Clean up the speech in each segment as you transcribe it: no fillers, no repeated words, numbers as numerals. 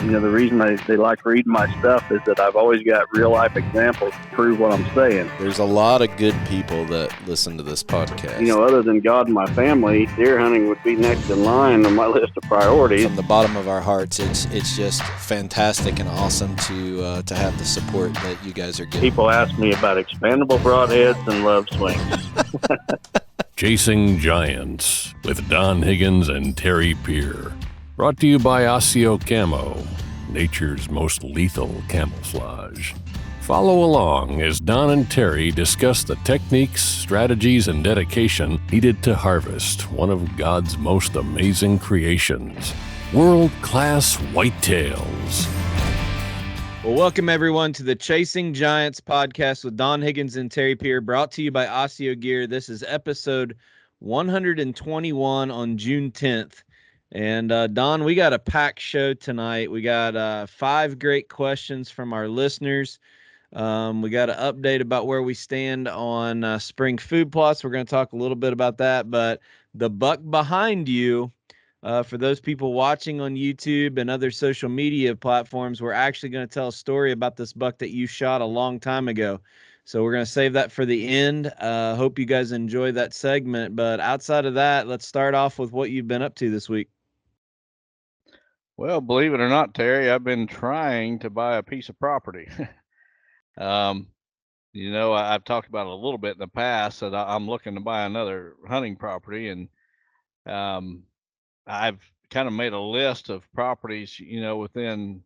The reason they like reading my stuff is that I've always got real life examples to prove what I'm saying. There's a lot of good people that listen to this podcast. Other than God and my family, deer hunting would be next in line on my list of priorities. From the bottom of our hearts, it's just fantastic and awesome to have the support that you guys are getting. People ask me about expandable broadheads and love swings. Chasing Giants with Don Higgins and Terry Peer. Brought to you by Osseo Camo, nature's most lethal camouflage. Follow along as Don and Terry discuss the techniques, strategies, and dedication needed to harvest one of God's most amazing creations, world-class whitetails. Well, welcome everyone to the Chasing Giants podcast with Don Higgins and Terry Peer, brought to you by Osseo Gear. This is episode 121 on June 10th. And Don, we got a packed show tonight. We got 5 great questions from our listeners. We got an update about where we stand on spring food plots. We're going to talk a little bit about that. But the buck behind you, for those people watching on YouTube and other social media platforms, we're actually going to tell a story about this buck that you shot a long time ago. So we're going to save that for the end. Hope you guys enjoy that segment. But outside of that, let's start off with what you've been up to this week. Well, believe it or not, Terry, I've been trying to buy a piece of property. I've talked about it a little bit in the past that I'm looking to buy another hunting property, and I've kind of made a list of properties, within,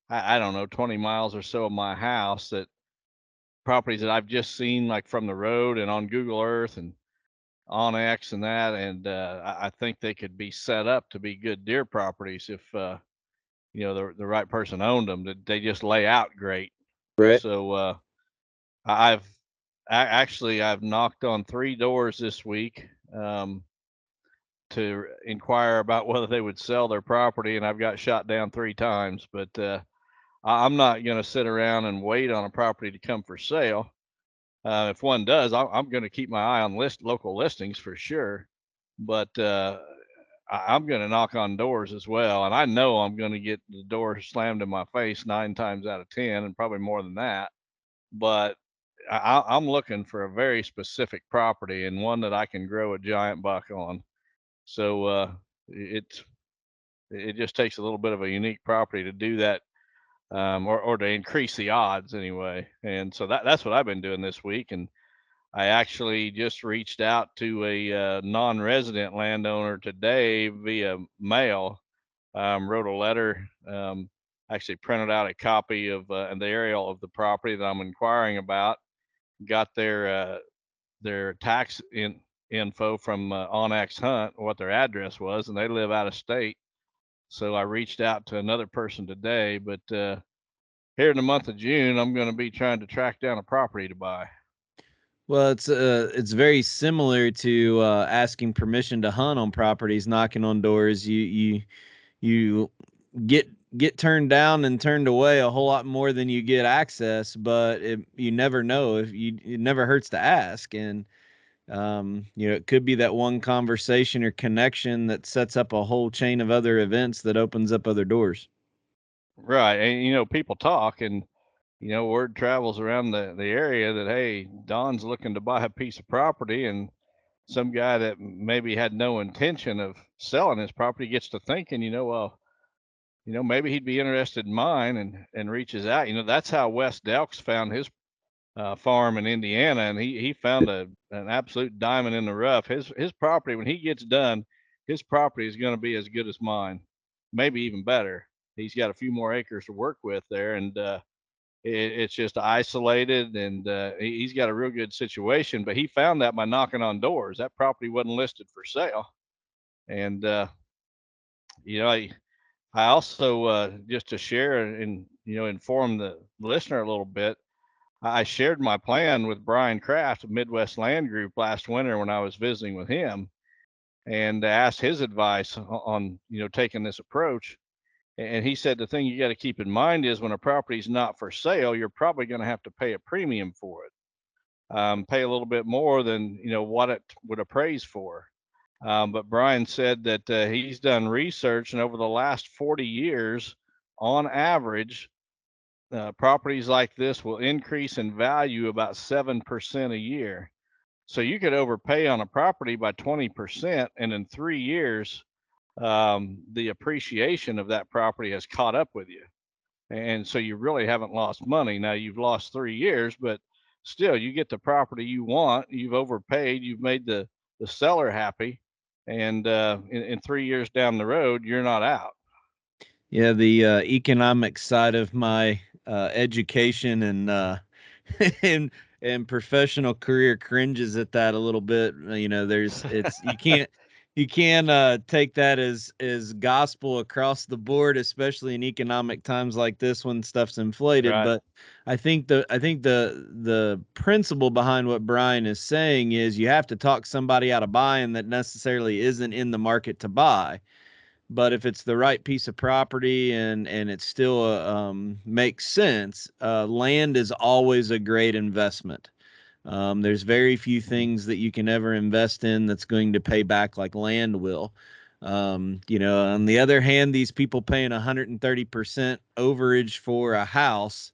I don't know, 20 miles or so of my house, that properties that I've just seen like from the road and on Google Earth and on X and that, and I think they could be set up to be good deer properties if the right person owned them. That they just lay out great. Right. So I've knocked on 3 doors this week to inquire about whether they would sell their property, and I've got shot down 3 times. But I'm not going to sit around and wait on a property to come for sale. If one does, I'm going to keep my eye on local listings for sure. But I'm going to knock on doors as well. And I know I'm going to get the door slammed in my face 9 times out of 10, and probably more than that. But I'm looking for a very specific property, and one that I can grow a giant buck on. So it just takes a little bit of a unique property to do that. Or to increase the odds anyway. And so that's what I've been doing this week. And I actually just reached out to a non-resident landowner today via mail, wrote a letter, actually printed out a copy of the aerial of the property that I'm inquiring about, got their tax info from Onyx Hunt, what their address was, and they live out of state. So I reached out to another person today, but here in the month of June, I'm going to be trying to track down a property to buy. Well, it's very similar to asking permission to hunt on properties, knocking on doors. You get turned down and turned away a whole lot more than you get access, but you never know. It never hurts to ask. And it could be that one conversation or connection that sets up a whole chain of other events that opens up other doors. Right. And, people talk, and, word travels around the area that, hey, Don's looking to buy a piece of property, and some guy that maybe had no intention of selling his property gets to thinking, maybe he'd be interested in mine, and reaches out. That's how Wes Delks found his farm in Indiana, and he found an absolute diamond in the rough. His property, when he gets done, his property is going to be as good as mine, maybe even better. He's got a few more acres to work with there, and it's just isolated, and he's got a real good situation. But he found that by knocking on doors. That property wasn't listed for sale. And I also just to share and inform the listener a little bit, I shared my plan with Brian Kraft of Midwest Land Group last winter when I was visiting with him, and asked his advice on taking this approach. And he said the thing you got to keep in mind is when a property is not for sale, you're probably going to have to pay a premium for it, pay a little bit more than what it would appraise for. But Brian said that he's done research, and over the last 40 years, on average, properties like this will increase in value about 7% a year. So you could overpay on a property by 20%, and in 3 years, the appreciation of that property has caught up with you. And so you really haven't lost money. Now you've lost 3 years, but still you get the property you want. You've overpaid. You've made the seller happy, and in 3 years down the road, you're not out. Yeah, the economic side of my education and and professional career cringes at that a little bit. You know, you can't take that as gospel across the board, especially in economic times like this when stuff's inflated. Right. But I think the principle behind what Brian is saying is you have to talk somebody out of buying that necessarily isn't in the market to buy. But if it's the right piece of property and it still makes sense, land is always a great investment. There's very few things that you can ever invest in that's going to pay back like land will. You know, on the other hand, these people paying 130% overage for a house,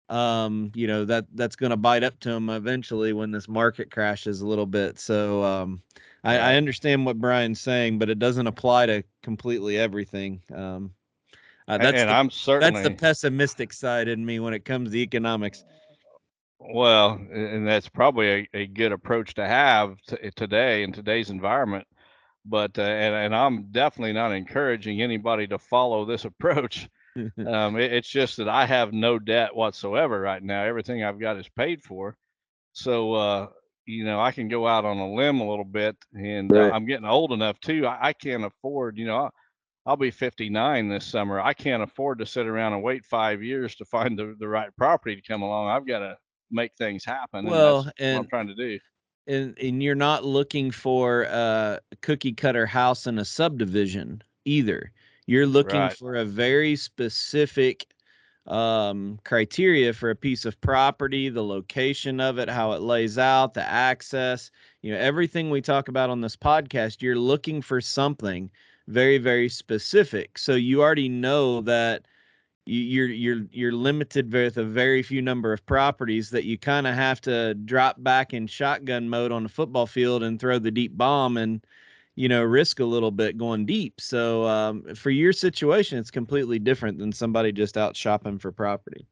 you know, that's going to bite up to them eventually when this market crashes a little bit. So I Right. understand what Brian's saying, but it doesn't apply to completely everything. And I'm That's the certainly, pessimistic side in me when it comes to economics. well, and that's probably a good approach to have today in today's environment. But and I'm definitely not encouraging anybody to follow this approach. It's just that I have no debt whatsoever right now. Everything I've got is paid for. So, I can go out on a limb a little bit, and Right. I'm getting old enough too. I can't afford, I'll be 59 this summer. I can't afford to sit around and wait 5 years to find the right property to come along. I've got to make things happen, and that's Well, what I'm trying to do. and you're not looking for a cookie cutter house in a subdivision either. You're looking Right. for a very specific criteria for a piece of property, the location of it, how it lays out, the access, you know, everything we talk about on this podcast. You're looking for something very, very specific. So you already know that you're limited with a very few number of properties, that you kind of have to drop back in shotgun mode on the football field and throw the deep bomb and, you know, risk a little bit going deep. So for your situation, it's completely different than somebody just out shopping for property.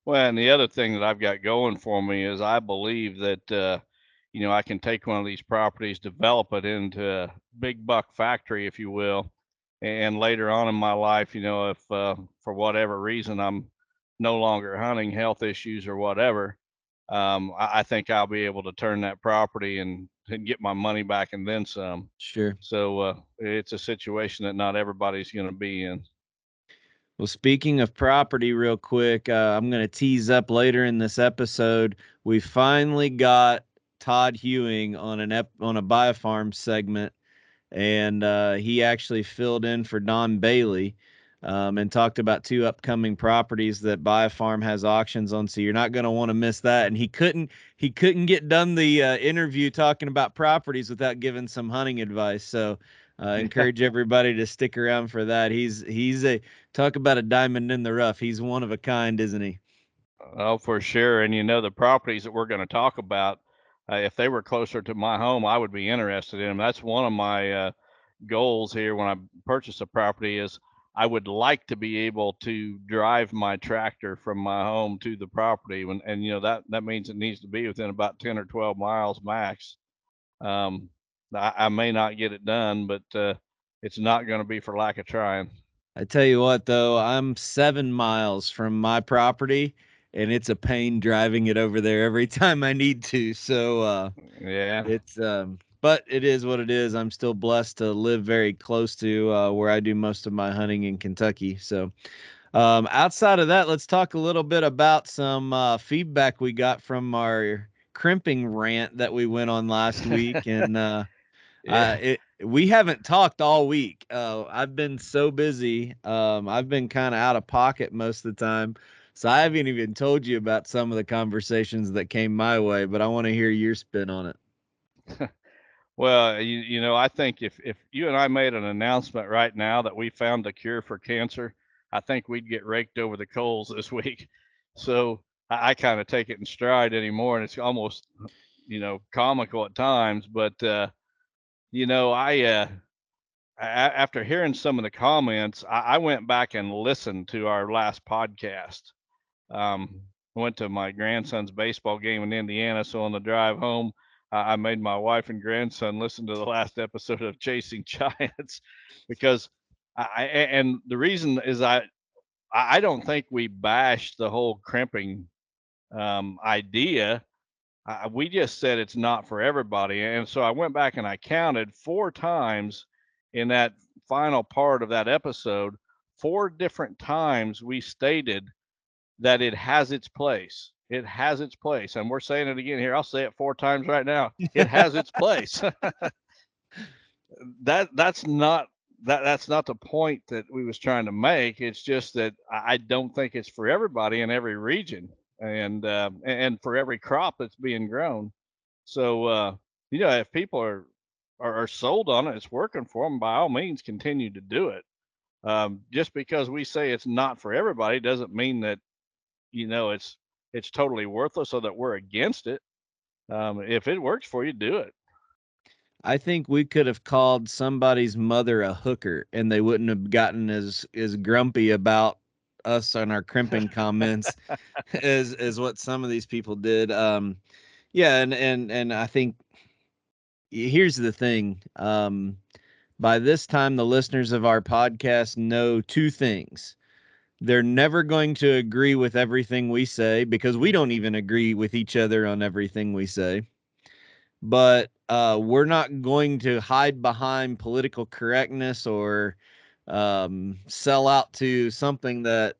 Well, and the other thing that I've got going for me is I believe that, I can take one of these properties, develop it into a big buck factory, if you will. And later on in my life, if for whatever reason I'm no longer hunting, health issues or whatever, I think I'll be able to turn that property and get my money back and then some. Sure. So it's a situation that not everybody's going to be in. Well, speaking of property, real quick, I'm going to tease up later in this episode. We finally got Todd Hewing on on a Biofarm segment, and he actually filled in for Don Bailey, and talked about two upcoming properties that Biofarm has auctions on. So you're not going to want to miss that. And he couldn't get done the interview talking about properties without giving some hunting advice. So encourage everybody to stick around for that. He's a talk about a diamond in the rough. He's one of a kind, isn't he? Oh, for sure. And the properties that we're going to talk about, if they were closer to my home, I would be interested in them. That's one of my goals here when I purchase a property is I would like to be able to drive my tractor from my home to the property. That means it needs to be within about 10 or 12 miles max. Um, I may not get it done, but it's not going to be for lack of trying. I tell you what, though, I'm 7 miles from my property, and it's a pain driving it over there every time I need to. So Yeah. but it is what it is. I'm still blessed to live very close to where I do most of my hunting in Kentucky. So outside of that, let's talk a little bit about some feedback we got from our crimping rant that we went on last week. And Yeah. we haven't talked all week. I've been so busy. I've been kind of out of pocket most of the time. So I haven't even told you about some of the conversations that came my way, but I want to hear your spin on it. Well, I think if you and I made an announcement right now that we found a cure for cancer, I think we'd get raked over the coals this week. So I kind of take it in stride anymore, and it's almost, comical at times. But after hearing some of the comments, I went back and listened to our last podcast. I went to my grandson's baseball game in Indiana, so on the drive home, I made my wife and grandson listen to the last episode of Chasing Giants because and the reason is I don't think we bashed the whole crimping idea. We just said it's not for everybody. And so I went back and I counted 4 times in that final part of that episode, 4 different times we stated that it has its place. It has its place. And we're saying it again here. I'll say it 4 times right now. It has its place. That's not the point that we was trying to make. It's just that I don't think it's for everybody in every region and for every crop that's being grown. So if people are sold on it, it's working for them, by all means continue to do it. Just because we say it's not for everybody doesn't mean that it's totally worthless or that we're against it. If it works for you, do it. I think we could have called somebody's mother a hooker and they wouldn't have gotten as grumpy about us on our crimping comments as what some of these people did. Yeah, and I think here's the thing. By this time, the listeners of our podcast know 2 things. They're never going to agree with everything we say because we don't even agree with each other on everything we say. But we're not going to hide behind political correctness or sell out to something that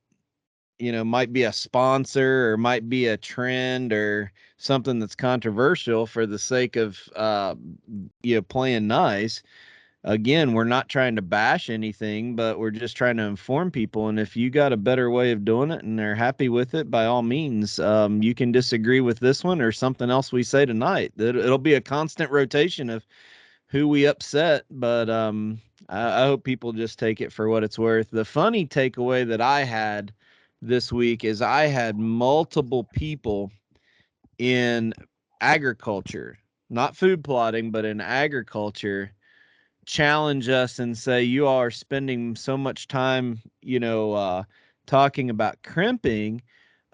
might be a sponsor or might be a trend or something that's controversial for the sake of playing nice. Again, we're not trying to bash anything, but we're just trying to inform people. And if you got a better way of doing it and they're happy with it, by all means, you can disagree with this one or something else we say tonight. It'll be a constant rotation of who we upset, but I hope people just take it for what it's worth. The funny takeaway that I had this week is I had multiple people in agriculture, not food plotting, but in agriculture, challenge us and say, you all are spending so much time, talking about crimping.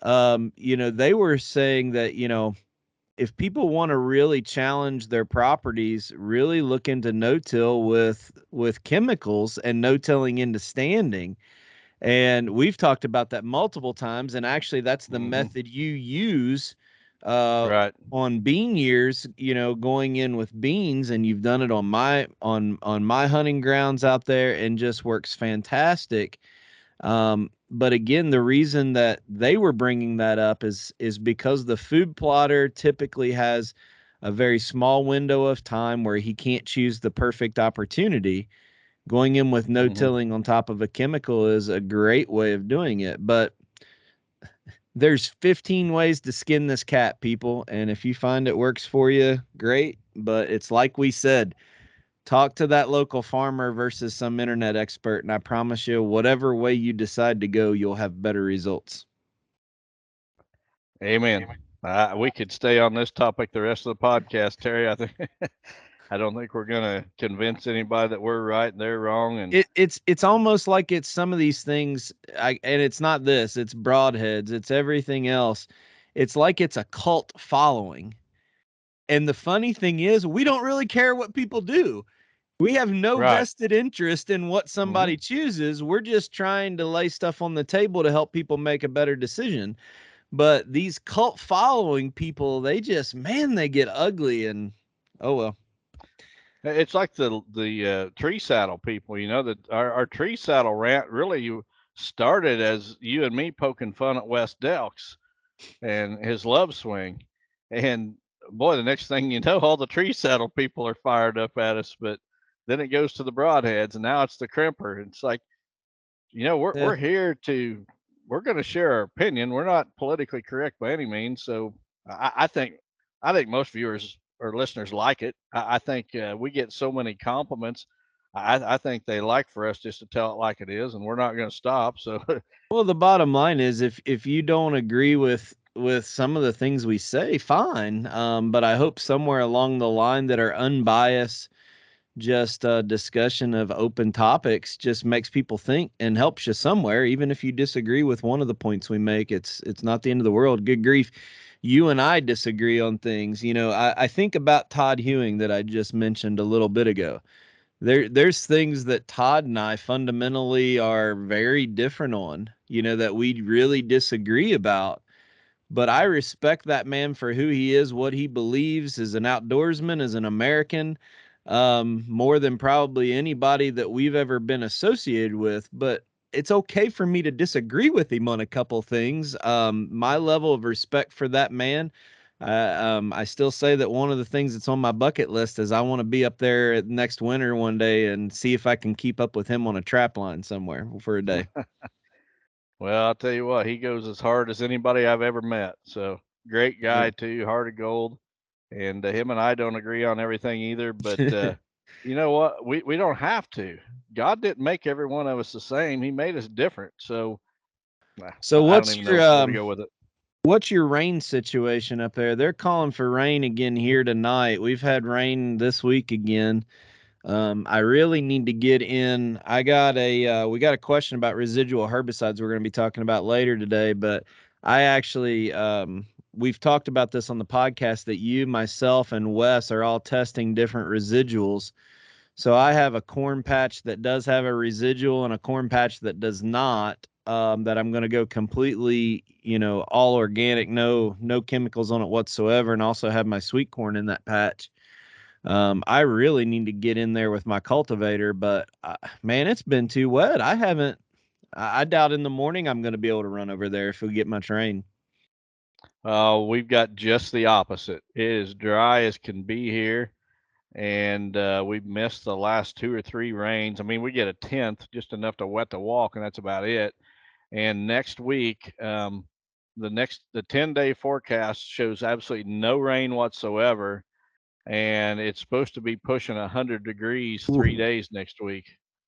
They were saying that, if people want to really challenge their properties, really look into no-till with chemicals and no-tilling into standing. And we've talked about that multiple times. And actually, that's the method you use Right. on bean years, going in with beans, and you've done it on my hunting grounds out there and just works fantastic. But again, the reason that they were bringing that up is because the food plotter typically has a very small window of time where he can't choose the perfect opportunity. Going in with no-tilling on top of a chemical is a great way of doing it. But there's 15 ways to skin this cat, people. And if you find it works for you, great. But it's like we said, talk to that local farmer versus some internet expert. And I promise you, whatever way you decide to go, you'll have better results. Amen. We could stay on this topic the rest of the podcast, Terry. I don't think we're going to convince anybody that we're right and they're wrong. And it's almost like it's some of these things, and it's not this, it's broadheads, it's everything else. It's like it's a cult following. And the funny thing is, we don't really care what people do. We have no vested interest in what somebody chooses. We're just trying to lay stuff on the table to help people make a better decision. But these cult following people, they just, they get ugly, and oh well. It's like the tree saddle people, that our tree saddle rant really started as you and me poking fun at Wes Delks and his love swing. And boy, the next thing you know, all the tree saddle people are fired up at us. But then it goes to the broadheads, and now it's the crimper. It's like, we're here we're going to share our opinion. We're not politically correct by any means. So I think most viewers or listeners like it. I think we get so many compliments. I think they like for us just to tell it like it is, and we're not going to stop. So Well, the bottom line is if you don't agree with some of the things we say, fine. But I hope somewhere along the line that our unbiased, just discussion of open topics just makes people think and helps you somewhere. Even if you disagree with one of the points we make, it's not the end of the world. Good grief, you and I disagree on things. I think about Todd Hewing that I just mentioned a little bit ago. There's things that Todd and I fundamentally are very different on, that we really disagree about. But I respect that man for who he is, what he believes as an outdoorsman, as an American, more than probably anybody that we've ever been associated with. But it's okay for me to disagree with him on a couple things. My level of respect for that man, I still say that one of the things that's on my bucket list is I want to be up there next winter one day and see if I can keep up with him on a trap line somewhere for a day. well, I'll tell you what, he goes as hard as anybody I've ever met. So great guy too, heart of gold. And him and I don't agree on everything either, but you know what? We don't have to. God didn't make every one of us the same. He made us different. So So I don't even know where to go with it. what's your rain situation up there? They're calling for rain again here tonight. We've had rain this week again. I really need to get in. We got a question about residual herbicides we're going to be talking about later today, but I actually, we've talked about this on the podcast that you, myself, and Wes are all testing different residuals. So I have a corn patch that does have a residual and a corn patch that does not, that I'm going to go completely, all organic, no chemicals on it whatsoever, and also have my sweet corn in that patch. I really need to get in there with my cultivator, but man, it's been too wet. I doubt in the morning I'm going to be able to run over there if we get much rain. We've got just the opposite. It is dry as can be here, and we've missed the last 2 or 3 rains. I mean, we get a 10th, just enough to wet the walk, and that's about it. And next week, the 10-day forecast shows absolutely no rain whatsoever, and it's supposed to be pushing 100 degrees 3 days next week.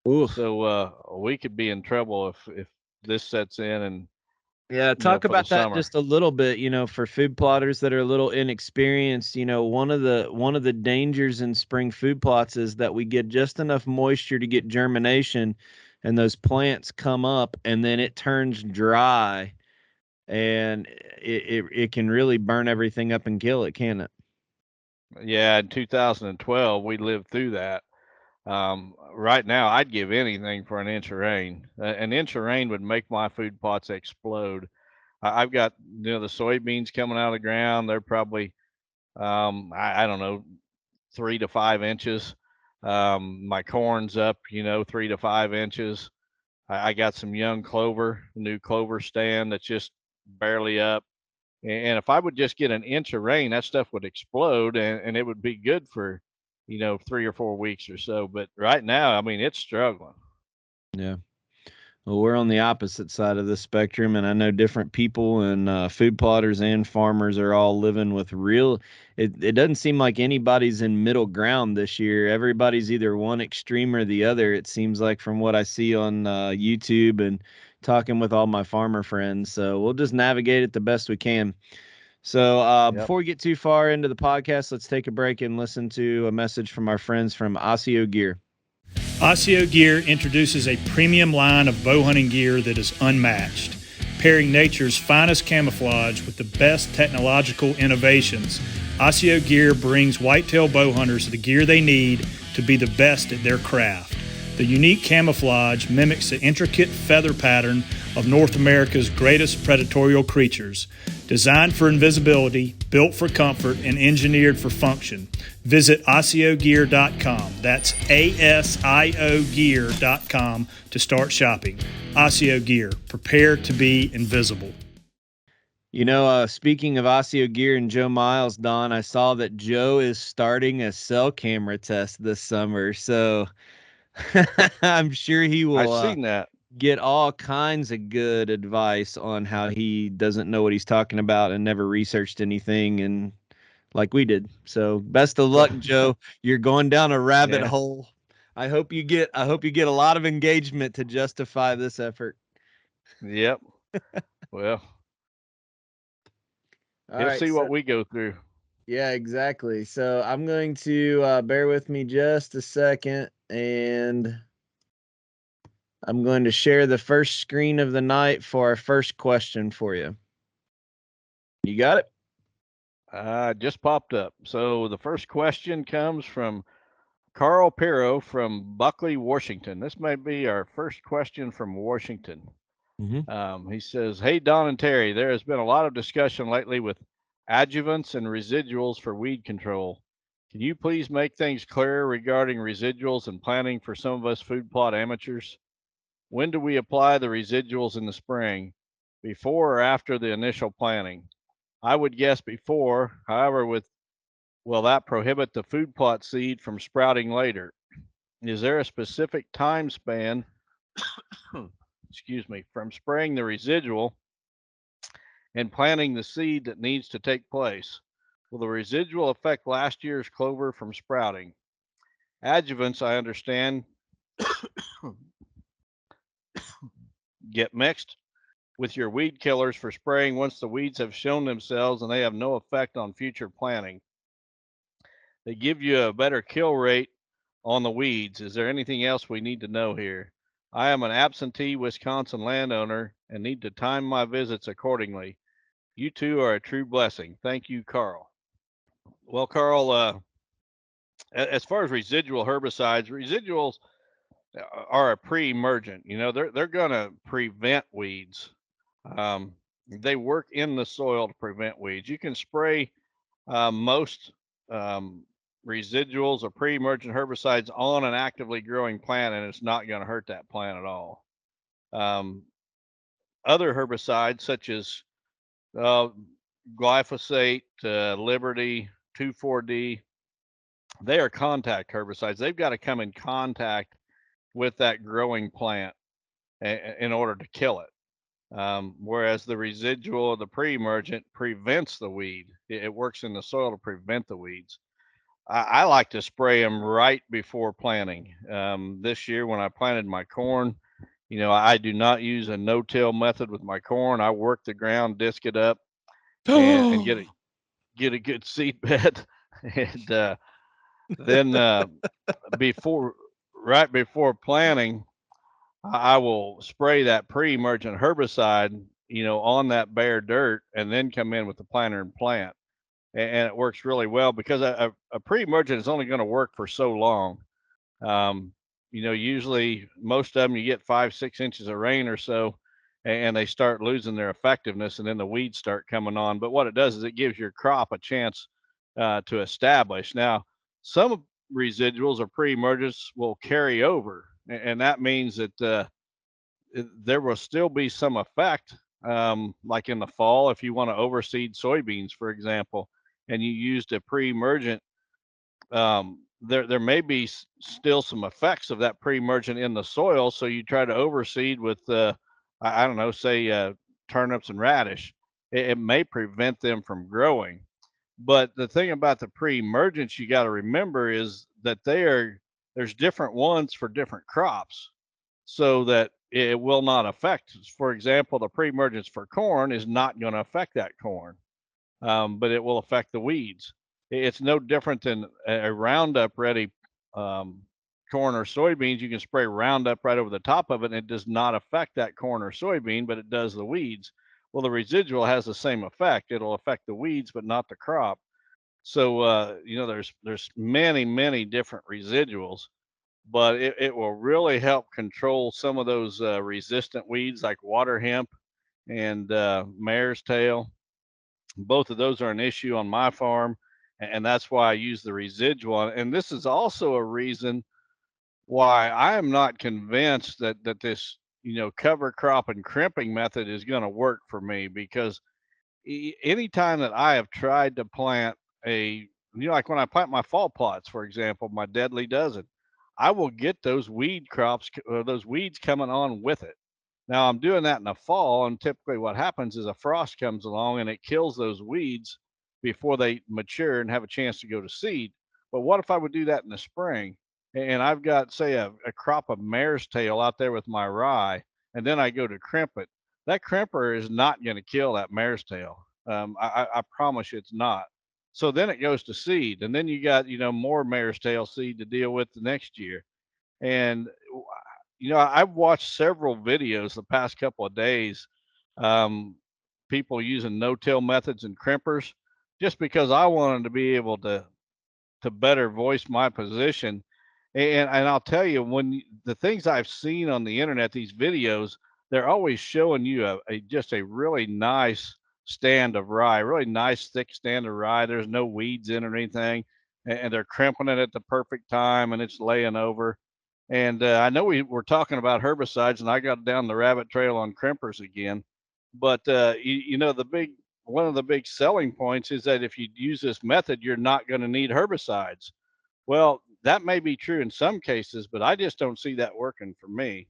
Ooh. So we could be in trouble if this sets in. And yeah, talk about that summer. just a little bit. For food plotters that are a little inexperienced, one of the dangers in spring food plots is that we get just enough moisture to get germination, and those plants come up, and then it turns dry, and it can really burn everything up and kill it, can it? Yeah, in 2012 we lived through that. Right now, I'd give anything for an inch of rain. An inch of rain would make my food plots explode. I've got the soybeans coming out of the ground. They're probably I don't know, 3 to 5 inches. My corn's up, 3 to 5 inches. I got some young clover, new clover stand that's just barely up. And if I would just get an inch of rain, that stuff would explode, and it would be good for, 3 or 4 weeks or so. But right now, I mean, it's struggling. Yeah. Well, we're on the opposite side of the spectrum, and I know different people and food plotters and farmers are all living with real. It doesn't seem like anybody's in middle ground this year. Everybody's either one extreme or the other. It seems like from what I see on YouTube and talking with all my farmer friends. So we'll just navigate it the best we can. So before we get too far into the podcast, let's take a break and listen to a message from our friends from Osseo Gear. Osseo Gear introduces a premium line of bow hunting gear that is unmatched, pairing nature's finest camouflage with the best technological innovations. Osseo Gear brings whitetail bow hunters the gear they need to be the best at their craft. The unique camouflage mimics the intricate feather pattern of North America's greatest predatory creatures. Designed for invisibility, built for comfort, and engineered for function. Visit OsseoGear.com. That's ASIO Gear.com to start shopping. Osseo Gear. Prepare to be invisible. Speaking of Osseo Gear and Joe Miles, Don, I saw that Joe is starting a cell camera test this summer. So I'm sure he will I've seen that. Get all kinds of good advice on how he doesn't know what he's talking about and never researched anything, and like we did. So best of luck, Joe. You're going down a rabbit hole. I hope you get a lot of engagement to justify this effort. Yep. Well, All he'll right, see so, what we go through. yeah, exactly. So I'm going to bear with me just a second, and I'm going to share the first screen of the night for our first question for you. You got it? Just popped up. So the first question comes from Carl Pirro from Buckley, Washington. This may be our first question from Washington. He says, "Hey, Don and Terry, there has been a lot of discussion lately with adjuvants and residuals for weed control. Can you please make things clearer regarding residuals and planting for some of us food plot amateurs? When do we apply the residuals in the spring, before or after the initial planting? I would guess before. However, will that prohibit the food plot seed from sprouting later? Is there a specific time span, excuse me, from spraying the residual and planting the seed that needs to take place? Will the residual affect last year's clover from sprouting? Adjuvants, I understand, get mixed with your weed killers for spraying once the weeds have shown themselves and they have no effect on future planting. They give you a better kill rate on the weeds. Is there anything else we need to know here? I am an absentee Wisconsin landowner and need to time my visits accordingly. You two are a true blessing. Thank you, Carl." Well, Carl, as far as residual herbicides, residuals are a pre-emergent. You know, they're going to prevent weeds. They work in the soil to prevent weeds. You can spray most residuals or pre-emergent herbicides on an actively growing plant, and it's not going to hurt that plant at all. Other herbicides such as glyphosate, Liberty, 2,4-D, they are contact herbicides. They've got to come in contact with that growing plant in order to kill it. Whereas the residual, the pre-emergent, prevents the weed. It works in the soil to prevent the weeds. I like to spray them right before planting. This year when I planted my corn, you know, I do not use a no-till method with my corn. I work the ground, disc it up, and get a good seed bed. And then right before planting, I will spray that pre-emergent herbicide, you know, on that bare dirt, and then come in with the planter and plant. And it works really well because a pre-emergent is only going to work for so long. You know, usually most of them you get 5-6 inches of rain or so, and they start losing their effectiveness, and then the weeds start coming on. But what it does is it gives your crop a chance to establish. Now, some residuals or pre-emergents will carry over, and that means that there will still be some effect, like in the fall, if you want to overseed soybeans, for example, and you used a pre-emergent, there may be still some effects of that pre-emergent in the soil. So you try to overseed with, I don't know, say turnips and radish. It may prevent them from growing. But the thing about the pre-emergents you got to remember is that there's different ones for different crops, so that it will not affect. For example, the pre-emergence for corn is not going to affect that corn, but it will affect the weeds. It's no different than a Roundup ready corn or soybeans. You can spray Roundup right over the top of it, and it does not affect that corn or soybean, but it does the weeds. Well, the residual has the same effect. It'll affect the weeds, but not the crop. So, you know, there's many different residuals, but it will really help control some of those resistant weeds like water hemp and mare's tail. Both of those are an issue on my farm, and that's why I use the residual. And this is also a reason why I am not convinced that this, you know, cover crop and crimping method is going to work for me, because anytime that I have tried to plant you know, like when I plant my fall plots, for example, my deadly dozen, I will get those weed crops, those weeds coming on with it. Now I'm doing that in the fall, and typically what happens is a frost comes along and it kills those weeds before they mature and have a chance to go to seed. But what if I would do that in the spring? and I've got, say, a crop of mare's tail out there with my rye, and then I go to crimp it, that crimper is not going to kill that mare's tail. I promise you it's not. So then it goes to seed, and then you got, more mare's tail seed to deal with the next year. And I've watched several videos the past couple of days, um, people using no-till methods and crimpers, just because I wanted to be able to better voice my position. And I'll tell you, the things I've seen on the internet, these videos, they're always showing you just a really nice stand of rye, really nice thick stand of rye. There's no weeds in or anything, and they're crimping it at the perfect time, and it's laying over. And I know we were talking about herbicides, and I got down the rabbit trail on crimpers again. But one of the big selling points is that if you use this method, you're not going to need herbicides. Well, that may be true in some cases, but I just don't see that working for me.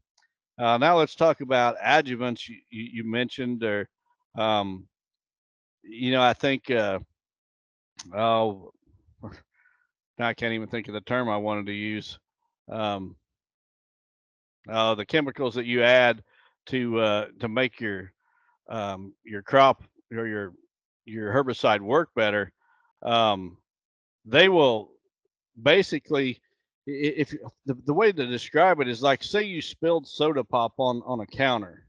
Now let's talk about adjuvants. You mentioned, or I think, oh, I can't even think of the term I wanted to use. Um, the chemicals that you add to make your crop or your herbicide work better. Um, they will basically, if the way to describe it is like, say you spilled soda pop on a counter,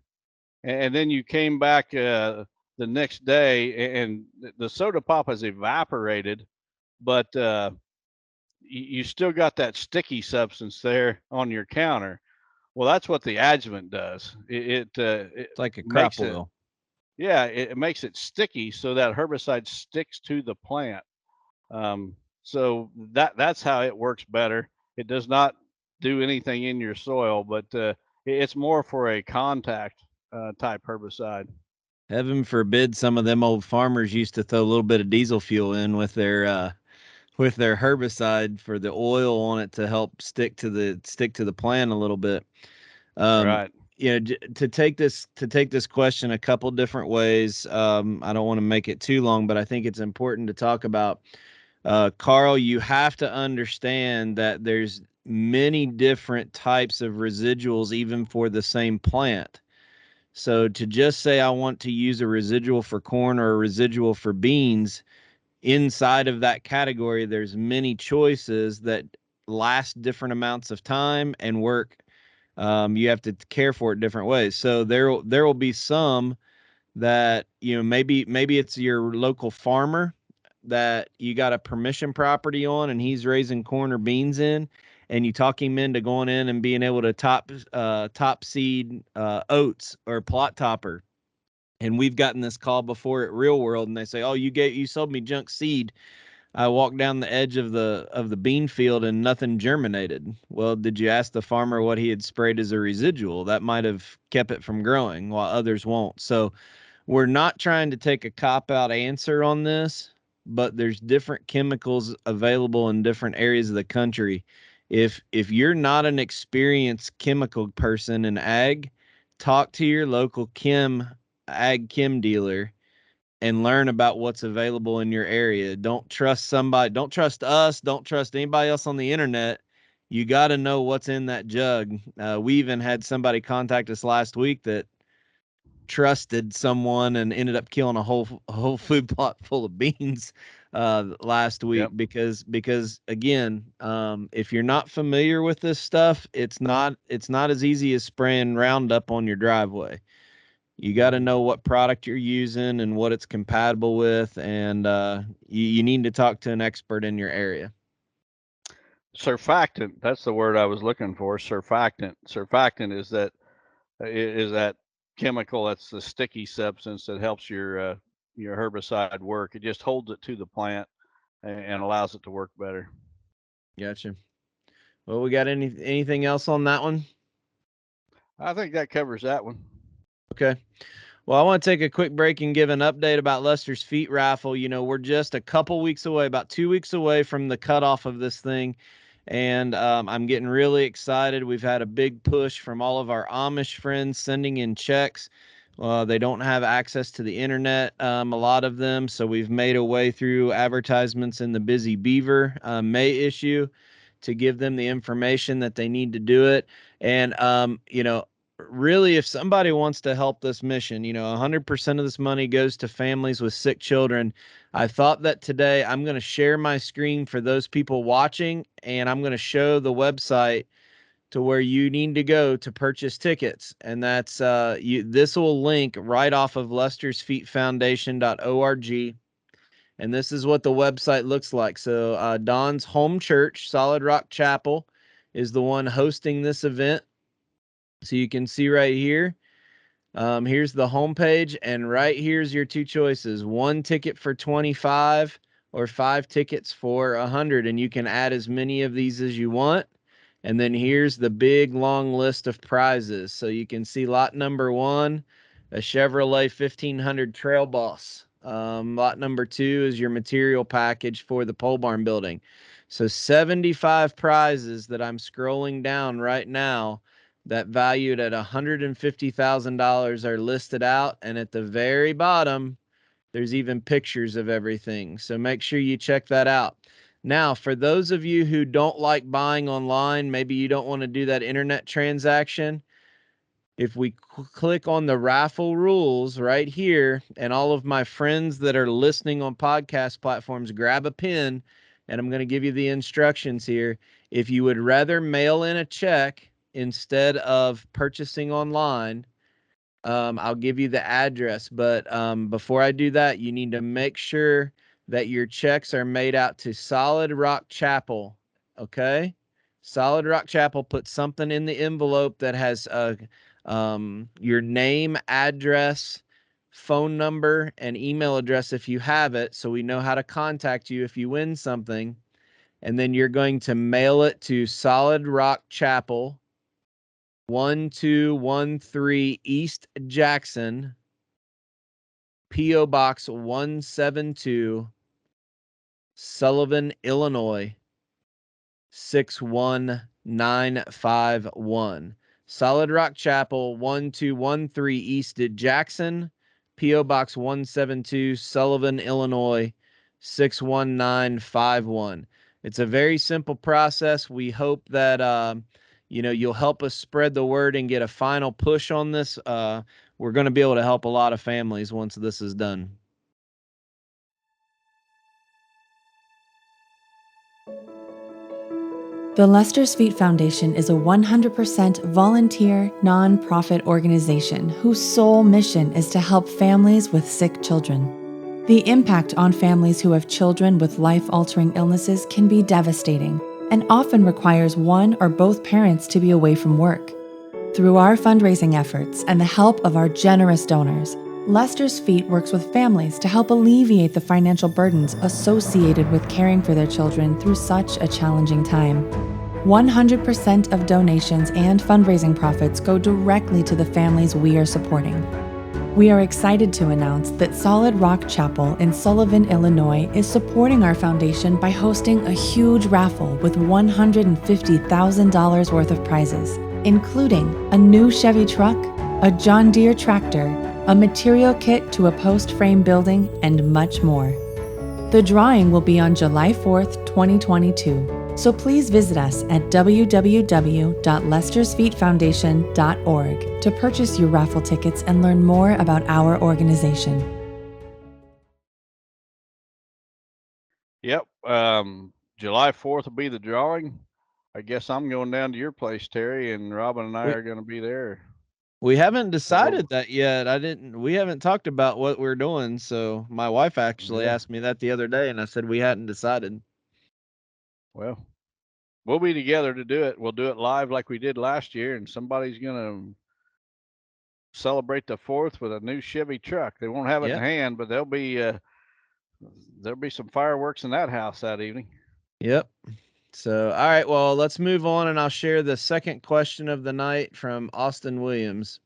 and then you came back the next day, and the soda pop has evaporated, but you still got that sticky substance there on your counter. Well, that's what the adjuvant does. It It's like a crop makes it, oil. yeah, it makes it sticky so that herbicide sticks to the plant. So that's how it works better. It does not do anything in your soil, but it's more for a contact type herbicide. Heaven forbid some of them old farmers used to throw a little bit of diesel fuel in with their herbicide for the oil on it to help stick to the plant a little bit. Um, Right. to take this question a couple different ways. I don't want to make it too long, but I think it's important to talk about. Carl, you have to understand that there's many different types of residuals, even for the same plant. So to just say I want to use a residual for corn or a residual for beans, inside of that category, there's many choices that last different amounts of time and work. You have to care for it different ways. So there will be some that, maybe it's your local farmer that you got a permission property on and he's raising corn or beans in, and you talk him into going in and being able to top seed oats or plot topper. And we've gotten this call before at Real World, and they say, "Oh, you sold me junk seed. I walked down the edge of the bean field and nothing germinated." Well, did you ask the farmer what he had sprayed as a residual? That might have kept it from growing, while others won't. So we're not trying to take a cop-out answer on this, but there's different chemicals available in different areas of the country. If you're not an experienced chemical person in ag, talk to your local ag chem dealer and learn about what's available in your area. Don't trust us, don't trust anybody else on the internet. You got to know what's in that jug. We even had somebody contact us last week that trusted someone and ended up killing a whole food plot full of beans last week. Yep. because again, if you're not familiar with this stuff, it's not as easy as spraying Roundup on your driveway. You got to know what product you're using and what it's compatible with, and you need to talk to an expert in your area. Surfactant. That's the word I was looking for. Surfactant. Surfactant is that chemical. That's the sticky substance that helps your herbicide work. It just holds it to the plant and allows it to work better. Gotcha. Well, we got anything else on that one? I think that covers that one. Okay. Well, I want to take a quick break and give an update about Lester's Feet Raffle. We're just a couple weeks away, about 2 weeks away from the cutoff of this thing. And I'm getting really excited. We've had a big push from all of our Amish friends sending in checks. They don't have access to the internet, a lot of them. So we've made a way through advertisements in the Busy Beaver May issue to give them the information that they need to do it. And, really, if somebody wants to help this mission, 100% of this money goes to families with sick children. I thought that today I'm going to share my screen for those people watching, and I'm going to show the website to where you need to go to purchase tickets. And that's this will link right off of Lester'sFeetFoundation.org. And this is what the website looks like. So Don's home church, Solid Rock Chapel, is the one hosting this event. So you can see right here. Here's the homepage, and right here's your two choices: 1 ticket for $25 or 5 tickets for $100, and you can add as many of these as you want. And then here's the big long list of prizes. So you can see lot number 1, a Chevrolet 1500 Trail Boss. Lot number 2 is your material package for the pole barn building. So 75 prizes that I'm scrolling down right now that valued at $150,000 are listed out. And at the very bottom, there's even pictures of everything. So make sure you check that out. Now, for those of you who don't like buying online, maybe you don't want to do that internet transaction. If we click on the Raffle Rules right here, and all of my friends that are listening on podcast platforms, grab a pen, and I'm going to give you the instructions here. If you would rather mail in a check instead of purchasing online, I'll give you the address. But before I do that, you need to make sure that your checks are made out to Solid Rock Chapel. Okay? Solid Rock Chapel. Put something in the envelope that has your name, address, phone number, and email address if you have it, so we know how to contact you if you win something. And then you're going to mail it to Solid Rock Chapel, 1213 East Jackson, P.O. Box 172, Sullivan, Illinois, 61951. Solid Rock Chapel, 1213 East Jackson, P.O. Box 172, Sullivan, Illinois, 61951. It's a very simple process. We hope that you'll help us spread the word and get a final push on this. We're going to be able to help a lot of families once this is done. The Lester's Feet Foundation is a 100% volunteer, nonprofit organization whose sole mission is to help families with sick children. The impact on families who have children with life-altering illnesses can be devastating and often requires one or both parents to be away from work. Through our fundraising efforts and the help of our generous donors, Lester's Feet works with families to help alleviate the financial burdens associated with caring for their children through such a challenging time. 100% of donations and fundraising profits go directly to the families we are supporting. We are excited to announce that Solid Rock Chapel in Sullivan, Illinois is supporting our foundation by hosting a huge raffle with $150,000 worth of prizes, including a new Chevy truck, a John Deere tractor, a material kit to a post frame building, and much more. The drawing will be on July 4th, 2022. So please visit us at www.lestersfeetfoundation.org to purchase your raffle tickets and learn more about our organization. Yep. July 4th will be the drawing. I guess I'm going down to your place, Terry, and Robin and I are going to be there. We haven't decided that yet. We haven't talked about what we're doing. So my wife actually asked me that the other day, and I said we hadn't decided. Well, we'll be together to do it. We'll do it live like we did last year, and somebody's going to celebrate the 4th with a new Chevy truck. They won't have it in hand, but there'll be some fireworks in that house that evening. Yep. So, all right, well, let's move on, and I'll share the second question of the night from Austin Williams.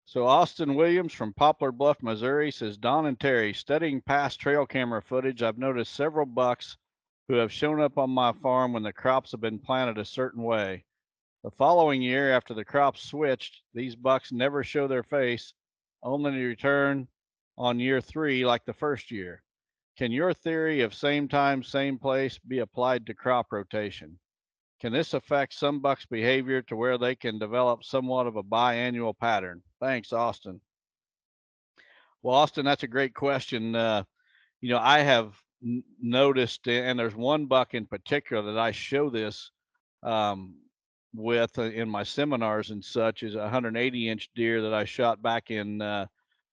So Austin Williams from Poplar Bluff, Missouri says, Don and Terry, studying past trail camera footage, I've noticed several bucks who have shown up on my farm when the crops have been planted a certain way. The following year, after the crops switched, these bucks never show their face, only to return on year 3 like the first year. Can your theory of same time, same place be applied to crop rotation? Can this affect some bucks' behavior to where they can develop somewhat of a biannual pattern? Thanks, Austin. Well, Austin, that's a great question. I have noticed, and there's one buck in particular that I show this um, with in my seminars and such, is a 180-inch deer that I shot back in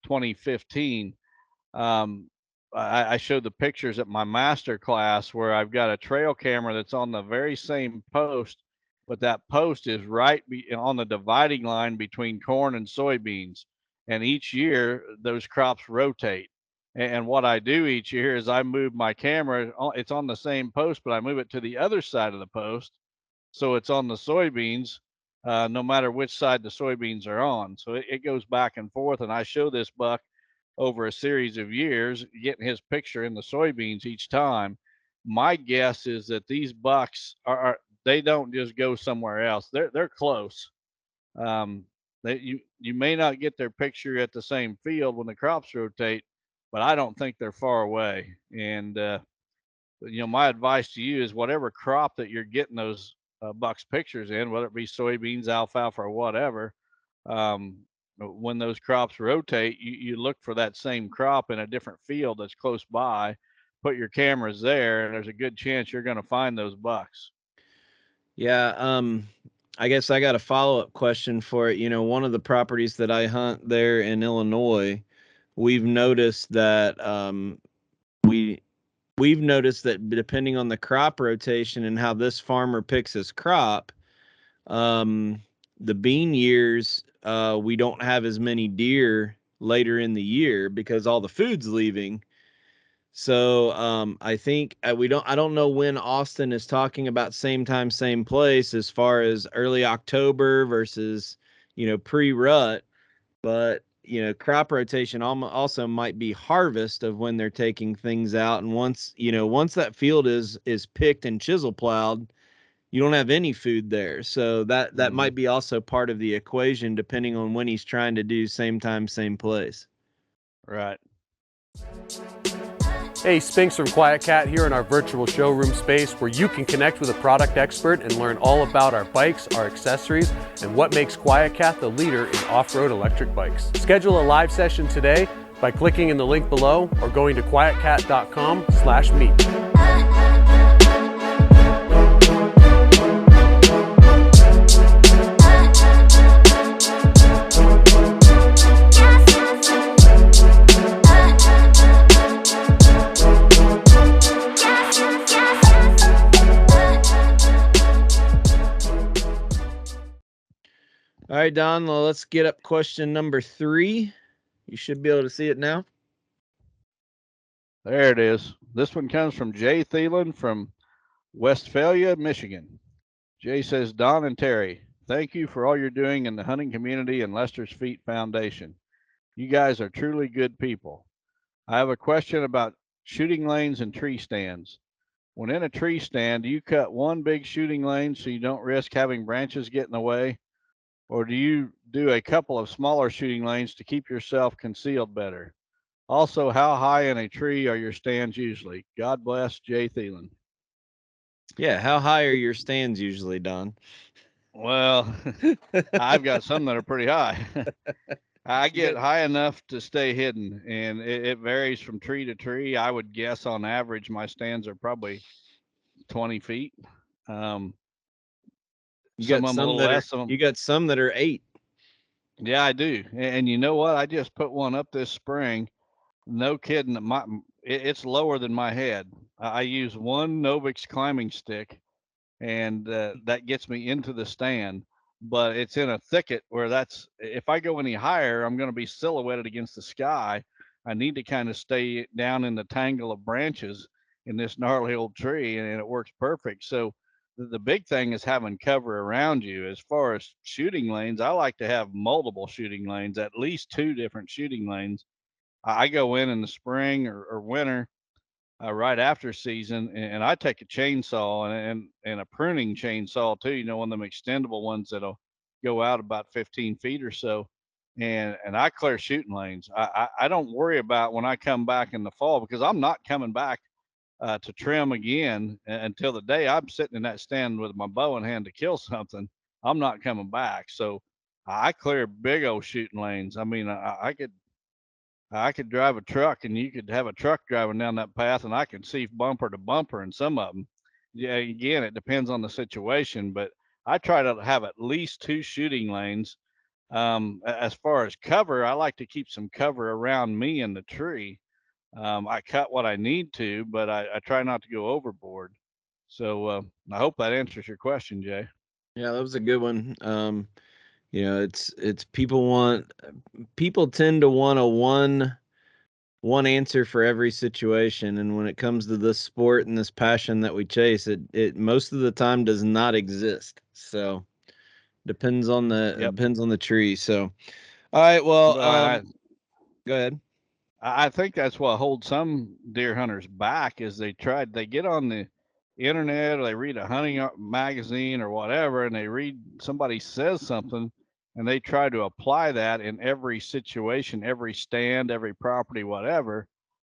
2015. Um, I showed the pictures at my master class where I've got a trail camera that's on the very same post, but that post is right on the dividing line between corn and soybeans. And each year those crops rotate. And what I do each year is I move my camera, it's on the same post, but I move it to the other side of the post. So it's on the soybeans, no matter which side the soybeans are on. So it goes back and forth. And I show this buck over a series of years, getting his picture in the soybeans each time. My guess is that these bucks they don't just go somewhere else. They're close. Um, you may not get their picture at the same field when the crops rotate, but I don't think they're far away. And my advice to you is whatever crop that you're getting those bucks pictures in, whether it be soybeans, alfalfa, or whatever, um, when those crops rotate, you look for that same crop in a different field that's close by, put your cameras there, and there's a good chance you're going to find those bucks. Yeah, I guess I got a follow-up question for it. One of the properties that I hunt there in Illinois, we've noticed that we've noticed that depending on the crop rotation and how this farmer picks his crop, the bean years, we don't have as many deer later in the year because all the food's leaving. So I think I don't know when Austin is talking about same time, same place as far as early October versus, pre-rut, but crop rotation also might be harvest of when they're taking things out. And once that field is picked and chisel plowed, you don't have any food there. So that might be also part of the equation, depending on when he's trying to do same time, same place. Right. Hey, Spinks from Quiet Cat here in our virtual showroom space where you can connect with a product expert and learn all about our bikes, our accessories, and what makes Quiet Cat the leader in off-road electric bikes. Schedule a live session today by clicking in the link below or going to quietcat.com/meet. All right, Don, well, let's get up question number 3. You should be able to see it now. There it is. This one comes from Jay Thielen from Westphalia, Michigan. Jay says, Don and Terry, thank you for all you're doing in the hunting community and Lester's Feet Foundation. You guys are truly good people. I have a question about shooting lanes and tree stands. When in a tree stand, do you cut one big shooting lane so you don't risk having branches get in the way? Or do you do a couple of smaller shooting lanes to keep yourself concealed better? Also, how high in a tree are your stands usually? God bless, Jay Thielen. Yeah, how high are your stands usually, Don? Well, I've got some that are pretty high. I get high enough to stay hidden, and it varies from tree to tree. I would guess on average my stands are probably 20 feet. You got some that are 8. Yeah, I do. And you know what? I just put one up this spring. No kidding. It's lower than my head. I use one Novix climbing stick, and that gets me into the stand. But it's in a thicket where if I go any higher, I'm going to be silhouetted against the sky. I need to kind of stay down in the tangle of branches in this gnarly old tree, and it works perfect. So the big thing is having cover around you. As far as shooting lanes, I like to have multiple shooting lanes, at least 2 different shooting lanes. I go in the spring or winter, right after season, and I take a chainsaw and a pruning chainsaw too. One of them extendable ones that'll go out about 15 feet or so. and I clear shooting lanes. I don't worry about when I come back in the fall, because I'm not coming back to trim again until the day I'm sitting in that stand with my bow in hand to kill something. I'm not coming back. So I clear big old shooting lanes. I mean, I could drive a truck, and you could have a truck driving down that path, and I could see bumper to bumper in some of them. Yeah, again, it depends on the situation, but I try to have at least 2 shooting lanes. As far as cover, I like to keep some cover around me and the tree. I cut what I need to, but I try not to go overboard. So I hope that answers your question, Jay. Yeah, that was a good one. It's people tend to want a one answer for every situation, and when it comes to this sport and this passion that we chase, it most of the time does not exist. So depends on the tree. So all right, well, But go ahead. I think that's what holds some deer hunters back is they get on the internet, or they read a hunting magazine or whatever, and they read somebody says something, and they try to apply that in every situation, every stand, every property, whatever.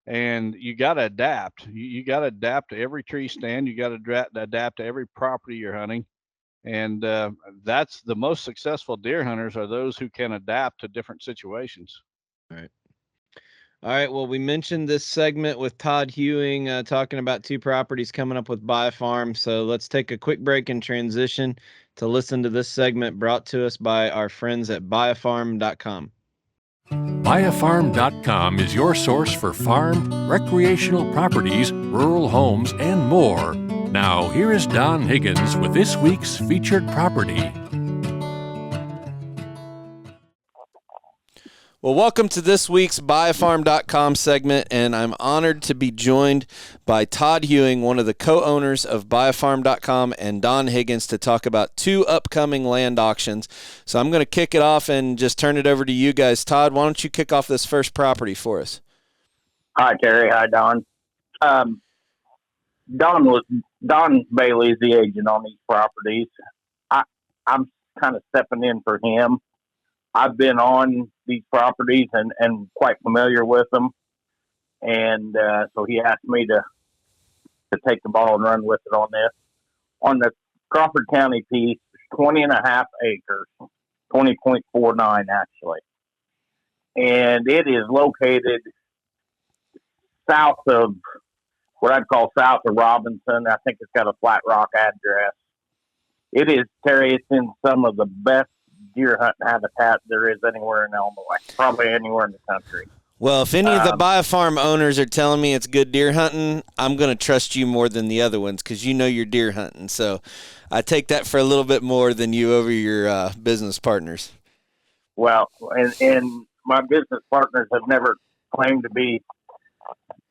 And you got to adapt. You got to adapt to every tree stand. You got to adapt to every property you're hunting. And that's the most successful deer hunters are those who can adapt to different situations. All right. Well, we mentioned this segment with Todd Hewing talking about 2 properties coming up with BioFarm. So let's take a quick break and transition to listen to this segment brought to us by our friends at biofarm.com. Biofarm.com is your source for farm, recreational properties, rural homes, and more. Now, here is Don Higgins with this week's featured property. Well, welcome to this week's biofarm.com segment, and I'm honored to be joined by Todd Hewing, one of the co-owners of biofarm.com, and Don Higgins to talk about 2 upcoming land auctions. So I'm going to kick it off and just turn it over to you guys. Todd, why don't you kick off this first property for us? Hi, Terry. Hi, Don. Don Bailey is the agent on these properties. I'm kind of stepping in for him. I've been on these properties and quite familiar with them. And so he asked me to take the ball and run with it on this. On the Crawford County piece, 20.5 acres, 20.49 actually. And it is located south of what I'd call south of Robinson. I think it's got a Flat Rock address. It is, Terry, it's in some of the best deer hunting habitat there is anywhere in Illinois, probably anywhere in the country. Well, if any of the biofarm owners are telling me it's good deer hunting, I'm going to trust you more than the other ones because you know you're deer hunting. So I take that for a little bit more than you over your business partners. Well, and my business partners have never claimed to be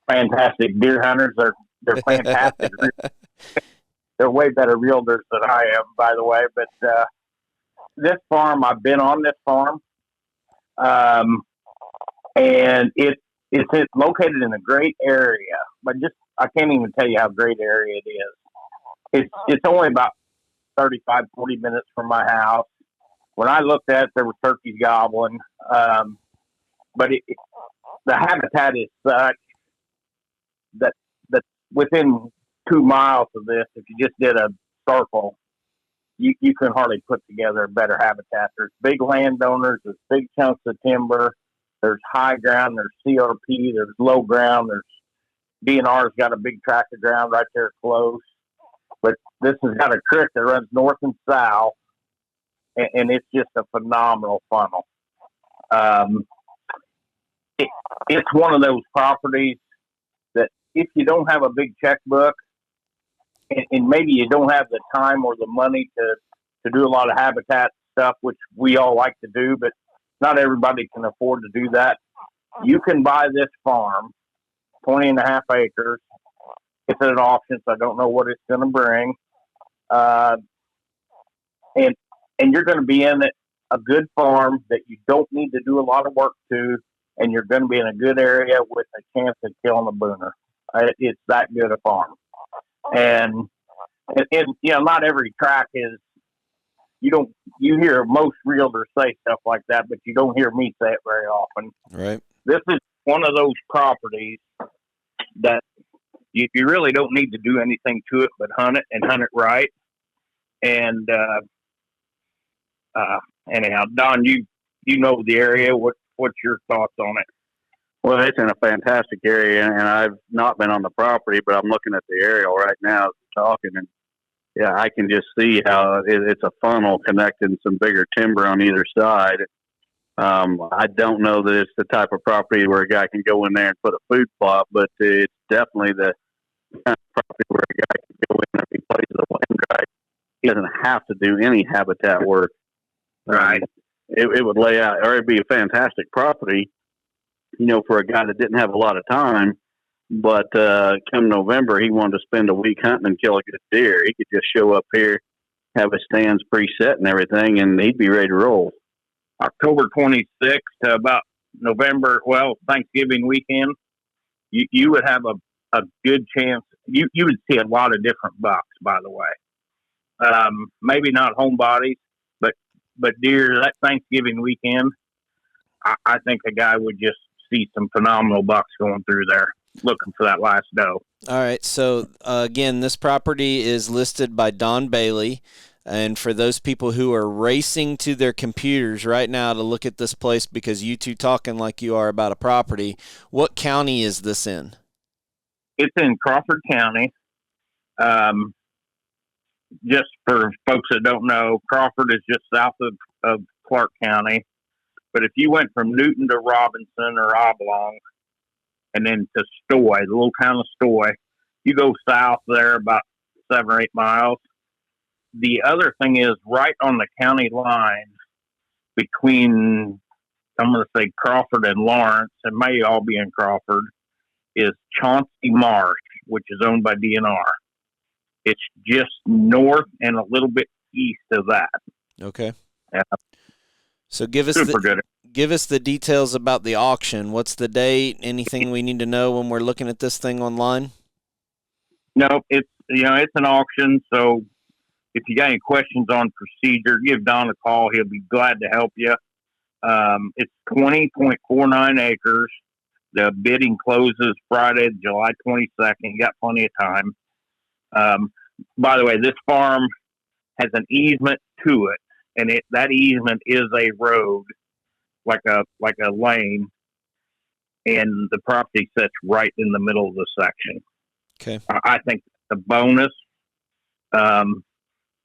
fantastic deer hunters. They're fantastic. They're way better realtors than I am, by the way. But this farm, I've been on this farm, and it's located in a great area. But I can't even tell you how great area it is. It's only about 35, 40 minutes from my house. When I looked at it, there were turkeys gobbling. But the habitat is such that within 2 miles of this, if you just did a circle, you can hardly put together a better habitat. There's big landowners, there's big chunks of timber, there's high ground, there's CRP, there's low ground, there's DNR's got a big tract of ground right there close. But this has got a creek that runs north and south, and it's just a phenomenal funnel. It's one of those properties that if you don't have a big checkbook, and maybe you don't have the time or the money to do a lot of habitat stuff, which we all like to do, but not everybody can afford to do that. You can buy this farm, 20.5 acres. It's at an auction, so I don't know what it's going to bring. And you're going to be in a good farm that you don't need to do a lot of work to, and you're going to be in a good area with a chance of killing a booner. It's that good a farm. And you know, not every track is you hear most realtors say stuff like that, but you don't hear me say it very often. Right. This is one of those properties that you really don't need to do anything to it but hunt it and hunt it right. And anyhow, Don, you know the area. What's your thoughts on it? Well, it's in a fantastic area, and I've not been on the property, but I'm looking at the aerial right now as we're talking, and yeah, I can just see how it's a funnel connecting some bigger timber on either side. I don't know that it's the type of property where a guy can go in there and put a food plot, but it's definitely the kind of property where a guy can go in and he plays the land right. He doesn't have to do any habitat work. Right. It would lay out, or it'd be a fantastic property, for a guy that didn't have a lot of time. But come November, he wanted to spend a week hunting and kill a good deer. He could just show up here, have his stands preset and everything, and he'd be ready to roll. October 26th to about November, Thanksgiving weekend, you would have a good chance. You would see a lot of different bucks, by the way. Maybe not homebodies, but deer that Thanksgiving weekend, I think a guy would just see some phenomenal bucks going through there looking for that last doe. All right. So, again, this property is listed by Don Bailey. And for those people who are racing to their computers right now to look at this place because you two talking like you are about a property, what county is this in? It's in Crawford County. Just for folks that don't know, Crawford is just south of Clark County. But if you went from Newton to Robinson or Oblong and then to Stoy, the little town of Stoy, you go south there about 7 or 8 miles. The other thing is right on the county line between, I'm going to say Crawford and Lawrence, and may all be in Crawford, is Chauncey Marsh, which is owned by DNR. It's just north and a little bit east of that. Okay. Yeah. So give us the details about the auction. What's the date? Anything we need to know when we're looking at this thing online? No, it's an auction. So if you got any questions on procedure, give Don a call. He'll be glad to help you. It's 20.49 acres. The bidding closes Friday, July 22nd. You got plenty of time. By the way, this farm has an easement to it, and that easement is a road, like a lane, and the property sits right in the middle of the section. Okay. I think it's a bonus.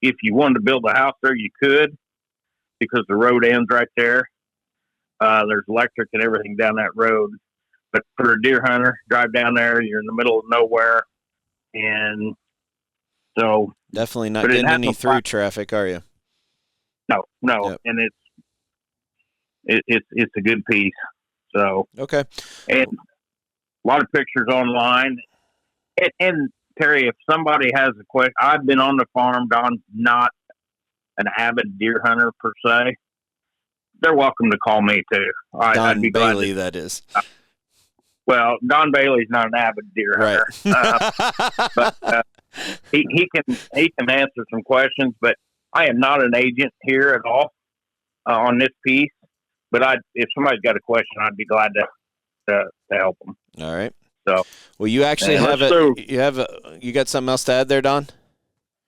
If you wanted to build a house there, you could, because the road ends right there. There's electric and everything down that road. But for a deer hunter, drive down there, you're in the middle of nowhere, and so definitely not getting any through traffic, are you? No, yep. And it's a good piece. So okay, and a lot of pictures online. And Terry, if somebody has a question, I've been on the farm. Don's not an avid deer hunter per se. They're welcome to call me too. Don Bailey, that is. Well, Don Bailey's not an avid deer hunter, right. but he can answer some questions. But I am not an agent here at all on this piece. But if somebody's got a question, I'd be glad to help them. All right. So, well, you actually you got something else to add there, Don?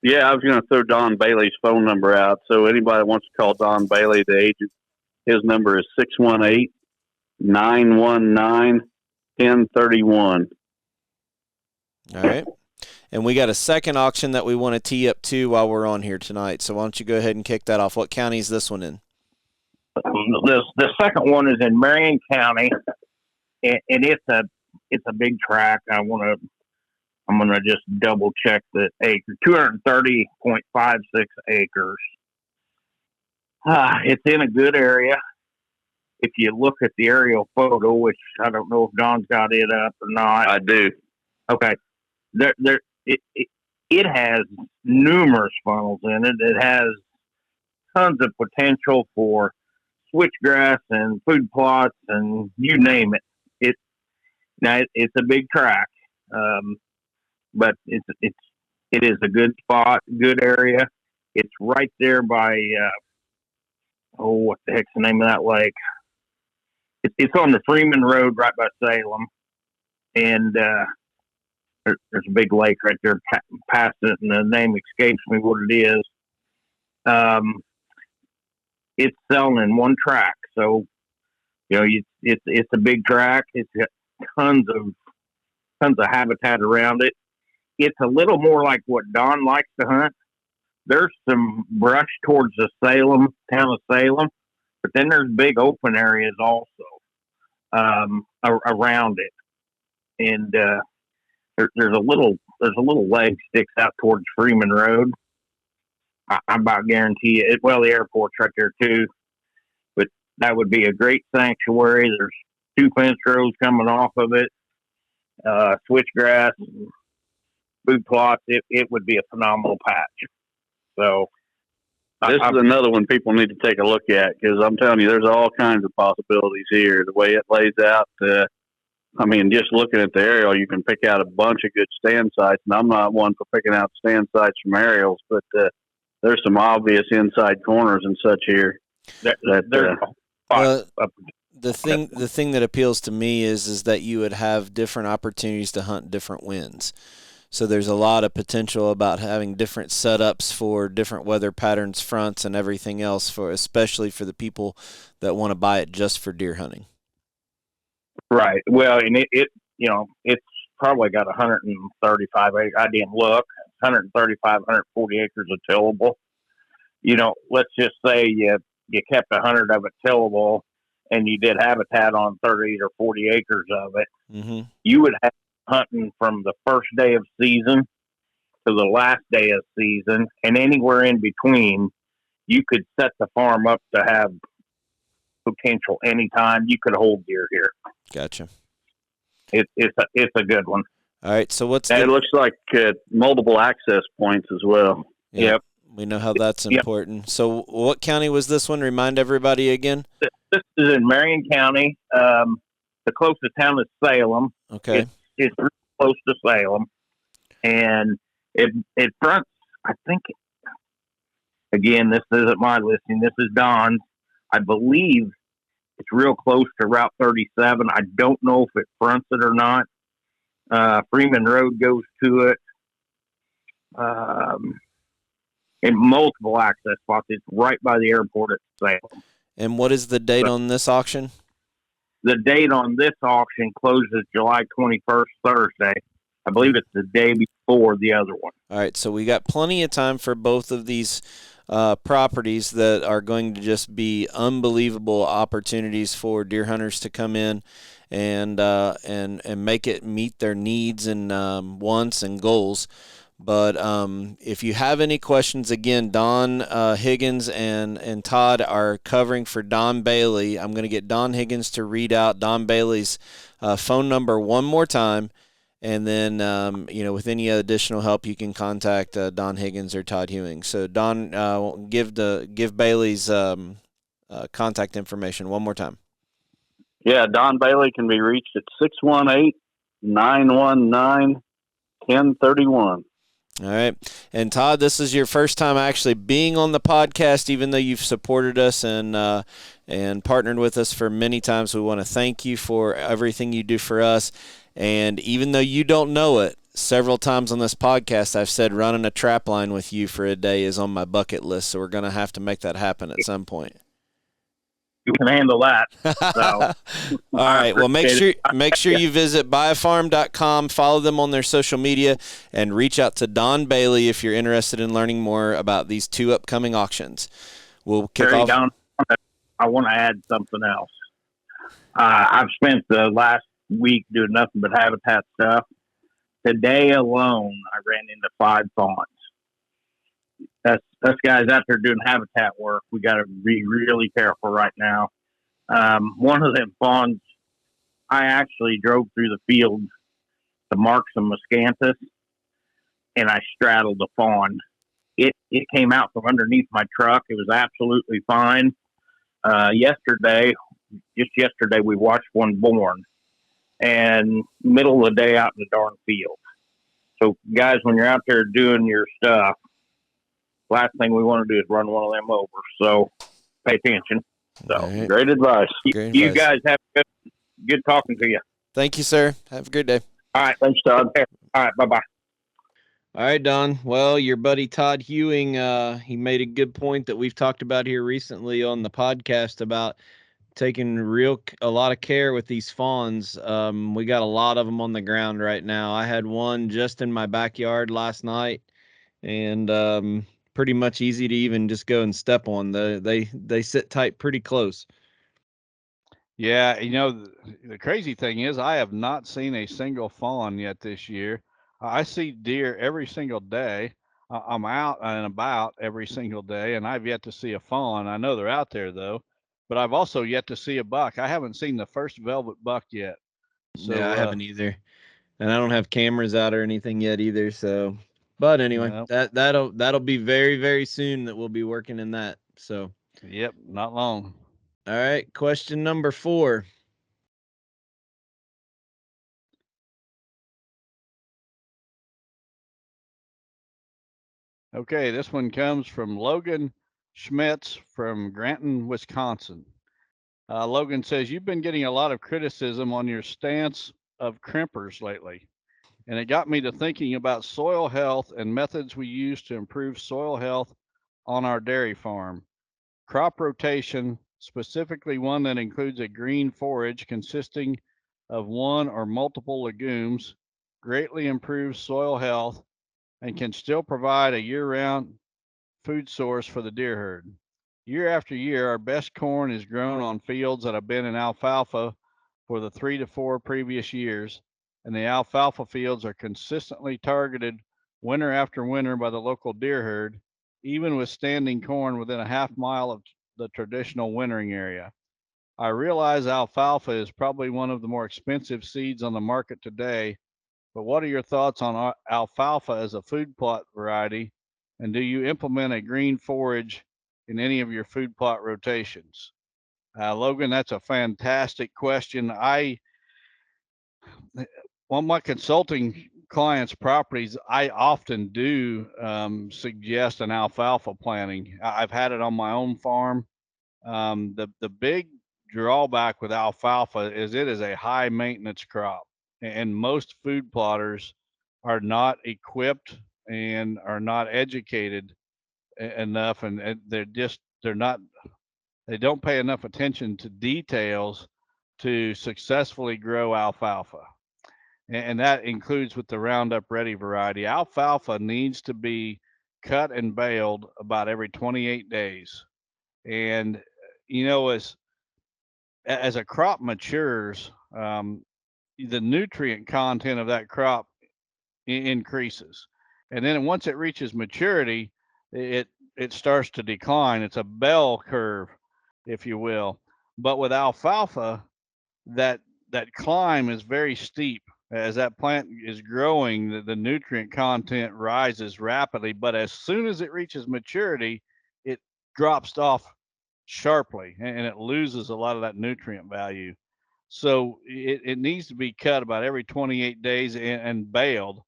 Yeah, I was going to throw Don Bailey's phone number out. So anybody that wants to call Don Bailey, the agent, his number is 618-919-1031. All right. And we got a second auction that we want to tee up to while we're on here tonight. So why don't you go ahead and kick that off? What county is this one in? The second one is in Marion County, and it's a big tract. I'm gonna just double check the acre. 230.56 acres. It's in a good area. If you look at the aerial photo, which I don't know if Don's got it up or not. I do. Okay. It has numerous funnels in it. It has tons of potential for switchgrass and food plots and you name it. It's a big tract, but it is a good spot, good area. It's right there by, what the heck's the name of that lake? It's on the Freeman Road right by Salem. And there's a big lake right there past it, and the name escapes me what it is. It's selling in one track. So, it's a big track. It's got tons of habitat around it. It's a little more like what Don likes to hunt. There's some brush towards the town of Salem, but then there's big open areas also around it. And there's a little leg sticks out towards Freeman Road. I about guarantee it. Well, the airport's right there too, but that would be a great sanctuary. There's 2 fence rows coming off of it, switchgrass, and food plots. It would be a phenomenal patch. So this is another one people need to take a look at, because I'm telling you, there's all kinds of possibilities here. The way it lays out, just looking at the aerial, you can pick out a bunch of good stand sites. And I'm not one for picking out stand sites from aerials, but there's some obvious inside corners and such here. The thing that appeals to me is that you would have different opportunities to hunt different winds. So there's a lot of potential about having different setups for different weather patterns, fronts, and everything else, especially for the people that want to buy it just for deer hunting. Right. Well, and it's probably got 135 acres. I didn't look. 135, 140 acres of tillable. Let's just say you kept 100 of it tillable, and you did habitat on 30 or 40 acres of it. Mm-hmm. You would have hunting from the first day of season to the last day of season, and anywhere in between. You could set the farm up to have potential anytime. You could hold deer here. Gotcha. It's a good one. All right. So it looks like multiple access points as well. Yep. We know how that's important. So what county was this one? Remind everybody again. This is in Marion County. The closest town is Salem. Okay. It's really close to Salem. And it fronts, I think, again, this isn't my listing. This is Don's. I believe it's real close to Route 37. I don't know if it fronts it or not. Freeman Road goes to it. And multiple access spots. It's right by the airport at Salem. And what is the date on this auction? The date on this auction closes July 21st, Thursday. I believe it's the day before the other one. All right, so we got plenty of time for both of these properties that are going to just be unbelievable opportunities for deer hunters to come in and make it meet their needs and wants and goals. But if you have any questions, again, Don Higgins and Todd are covering for Don Bailey. I'm going to get Don Higgins to read out Don Bailey's phone number one more time. And then, with any additional help, you can contact Don Higgins or Todd Hewing. So, Don, give Bailey's contact information one more time. Yeah, Don Bailey can be reached at 618-919-1031. All right. And Todd, this is your first time actually being on the podcast, even though you've supported us and partnered with us for many times. We want to thank you for everything you do for us. And even though you don't know it, several times on this podcast, I've said running a trap line with you for a day is on my bucket list. So we're going to have to make that happen at some point. You can handle that. So. All right. Well, make sure you visit buyfarm.com, follow them on their social media, and reach out to Don Bailey if you're interested in learning more about these two upcoming auctions. We'll kick off. Don, I want to add something else. I've spent the last week doing nothing but habitat stuff. Today alone, I ran into 5 fawns. Us guys out there doing habitat work, we got to be really careful right now. One of them fawns, I actually drove through the field to mark some miscanthus, and I straddled the fawn. It came out from underneath my truck. It was absolutely fine. Yesterday, we watched one born, and middle of the day out in the darn field. So, guys, when you're out there doing your stuff, last thing we want to do is run one of them over. So pay attention. So All right. Great advice. Great you advice. guys have good talking to you. Thank you, sir. Have a good day. All right. Thanks, Todd. All right. Bye-bye. All right, Don. Well, your buddy Todd Hewing, he made a good point that we've talked about here recently on the podcast about taking a lot of care with these fawns. We got a lot of them on the ground right now. I had one just in my backyard last night, and pretty much easy to even just go and step on. They sit tight pretty close. Yeah, the crazy thing is I have not seen a single fawn yet this year. I see deer every single day. I'm out and about every single day, and I've yet to see a fawn. I know they're out there though, but I've also yet to see a buck. I haven't seen the first velvet buck yet. So Yeah, I haven't either, and I don't have cameras out or anything yet either. So, but anyway, no. that'll be very, very soon that we'll be working in that. So, Yep, not long. all right, question number 4. Okay, this one comes from Logan Schmitz from Granton, Wisconsin. Logan says, you've been getting a lot of criticism on your stance of crimpers lately, and it got me to thinking about soil health and methods we use to improve soil health on our dairy farm. Crop rotation, specifically one that includes a green forage consisting of one or multiple legumes, greatly improves soil health and can still provide a year-round food source for the deer herd. Year after year, our best corn is grown on fields that have been in alfalfa for the 3 to 4 previous years, and the alfalfa fields are consistently targeted winter after winter by the local deer herd, even with standing corn within a half mile of the traditional wintering area. I realize alfalfa is probably one of the more expensive seeds on the market today, but what are your thoughts on alfalfa as a food plot variety? And do you implement a green forage in any of your food plot rotations? Logan, that's a fantastic question. On my consulting clients' properties, I often do suggest an alfalfa planting. I've had it on my own farm. The big drawback with alfalfa is it is a high maintenance crop, and most food plotters are not equipped and are not educated enough, and they don't pay enough attention to details to successfully grow alfalfa, and that includes with the Roundup Ready variety. Alfalfa needs to be cut and baled about every 28 days, and as a crop matures, the nutrient content of that crop increases, and then once it reaches maturity, it starts to decline. It's a bell curve, if you will. But with alfalfa, that that climb is very steep. As that plant is growing, the nutrient content rises rapidly. But as soon as it reaches maturity, it drops off sharply, and it loses a lot of that nutrient value. So it needs to be cut about every 28 days and baled.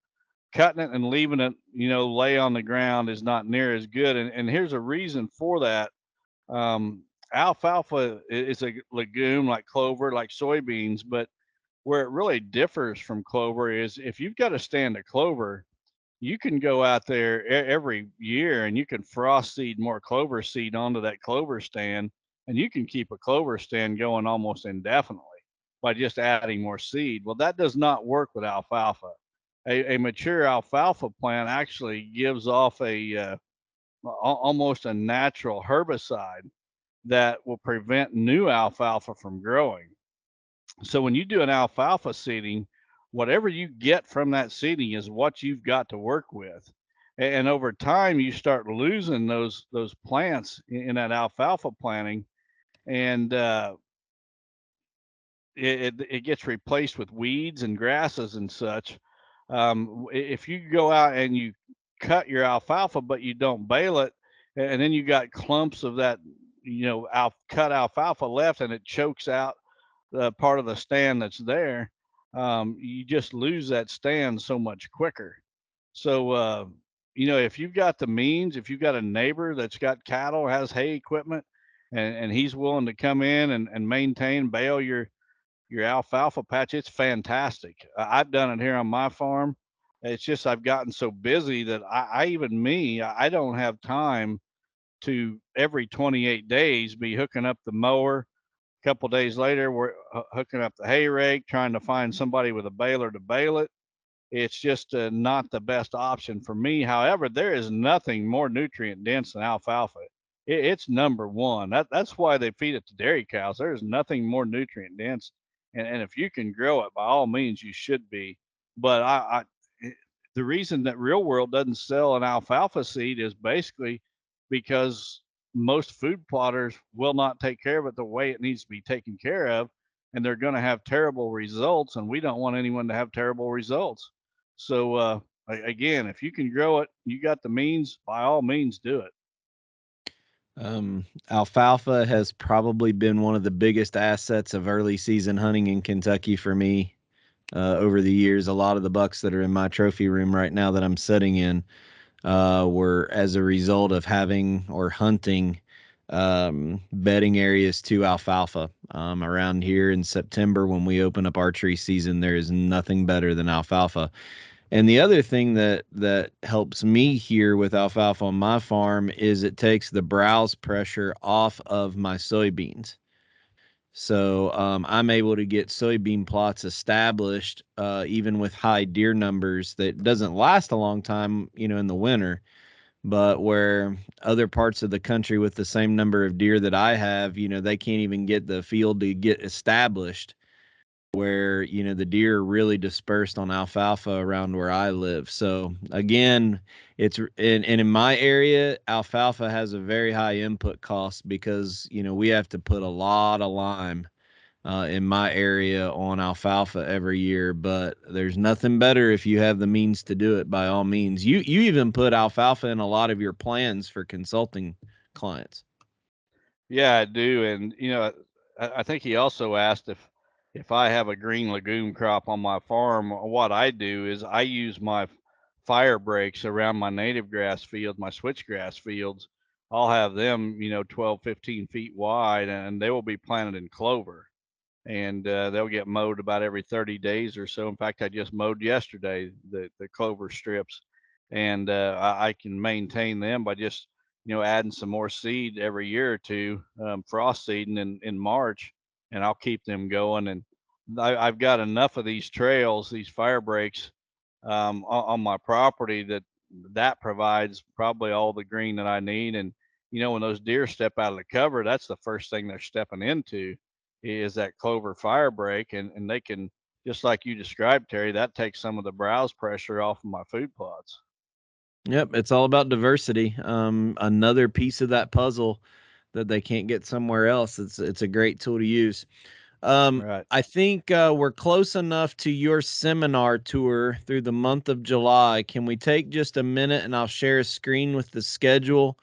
Cutting it and leaving it, lay on the ground is not near as good. And here's a reason for that. Alfalfa is a legume like clover, like soybeans, but where it really differs from clover is if you've got a stand of clover, you can go out there every year and you can frost seed more clover seed onto that clover stand, and you can keep a clover stand going almost indefinitely by just adding more seed. Well, that does not work with alfalfa. A mature alfalfa plant actually gives off almost a natural herbicide that will prevent new alfalfa from growing. So when you do an alfalfa seeding, whatever you get from that seeding is what you've got to work with. And over time, you start losing those plants in that alfalfa planting, and it gets replaced with weeds and grasses and such. If you go out and you cut your alfalfa, but you don't bale it, and then you got clumps of that, cut alfalfa left, and it chokes out the part of the stand that's there, you just lose that stand so much quicker. So if you've got the means, if you've got a neighbor that's got cattle, has hay equipment, and he's willing to come in and maintain, bale your alfalfa patch, it's fantastic. I've done it here on my farm. It's just I've gotten so busy that I don't have time to every 28 days be hooking up the mower. A couple days later, we're hooking up the hay rake, trying to find somebody with a baler to bale it. It's just not the best option for me. However, there is nothing more nutrient dense than alfalfa. It's number one. That's why they feed it to dairy cows. There is nothing more nutrient dense, and if you can grow it, by all means, you should be. But the reason that Real World doesn't sell an alfalfa seed is basically because most food plotters will not take care of it the way it needs to be taken care of, and they're going to have terrible results, and we don't want anyone to have terrible results. So again, if you can grow it, you got the means, by all means do it. Alfalfa has probably been one of the biggest assets of early season hunting in Kentucky for me over the years. A lot of the bucks that are in my trophy room right now that I'm sitting in were as a result of having or hunting bedding areas to alfalfa. Around here in September, when we open up archery season, there is nothing better than alfalfa. And the other thing that helps me here with alfalfa on my farm is it takes the browse pressure off of my soybeans. So I'm able to get soybean plots established even with high deer numbers. That doesn't last a long time, in the winter, but where other parts of the country with the same number of deer that I have, they can't even get the field to get established, where the deer are really dispersed on alfalfa around where I live. So again, it's and in my area, alfalfa has a very high input cost because we have to put a lot of lime in my area on alfalfa every year. But there's nothing better if you have the means to do it. By all means, you even put alfalfa in a lot of your plans for consulting clients. Yeah, I do. And I think he also asked if I have a green legume crop on my farm. What I do is I use my fire breaks around my native grass fields, my switchgrass fields. I'll have them, 12, 15 feet wide, and they will be planted in clover. And they'll get mowed about every 30 days or so. In fact, I just mowed yesterday the clover strips, and I can maintain them by just adding some more seed every year or two, frost seeding in March, and I'll keep them going. And I've got enough of these trails, these fire breaks on my property that provides probably all the green that I need. And when those deer step out of the cover, that's the first thing they're stepping into is that clover fire break, and they can, just like you described, Terry, that takes some of the browse pressure off of my food plots. Yep, it's all about diversity. Another piece of that puzzle that they can't get somewhere else. It's a great tool to use. Right. I think we're close enough to your seminar tour through the month of July. Can we take just a minute and I'll share a screen with the schedule?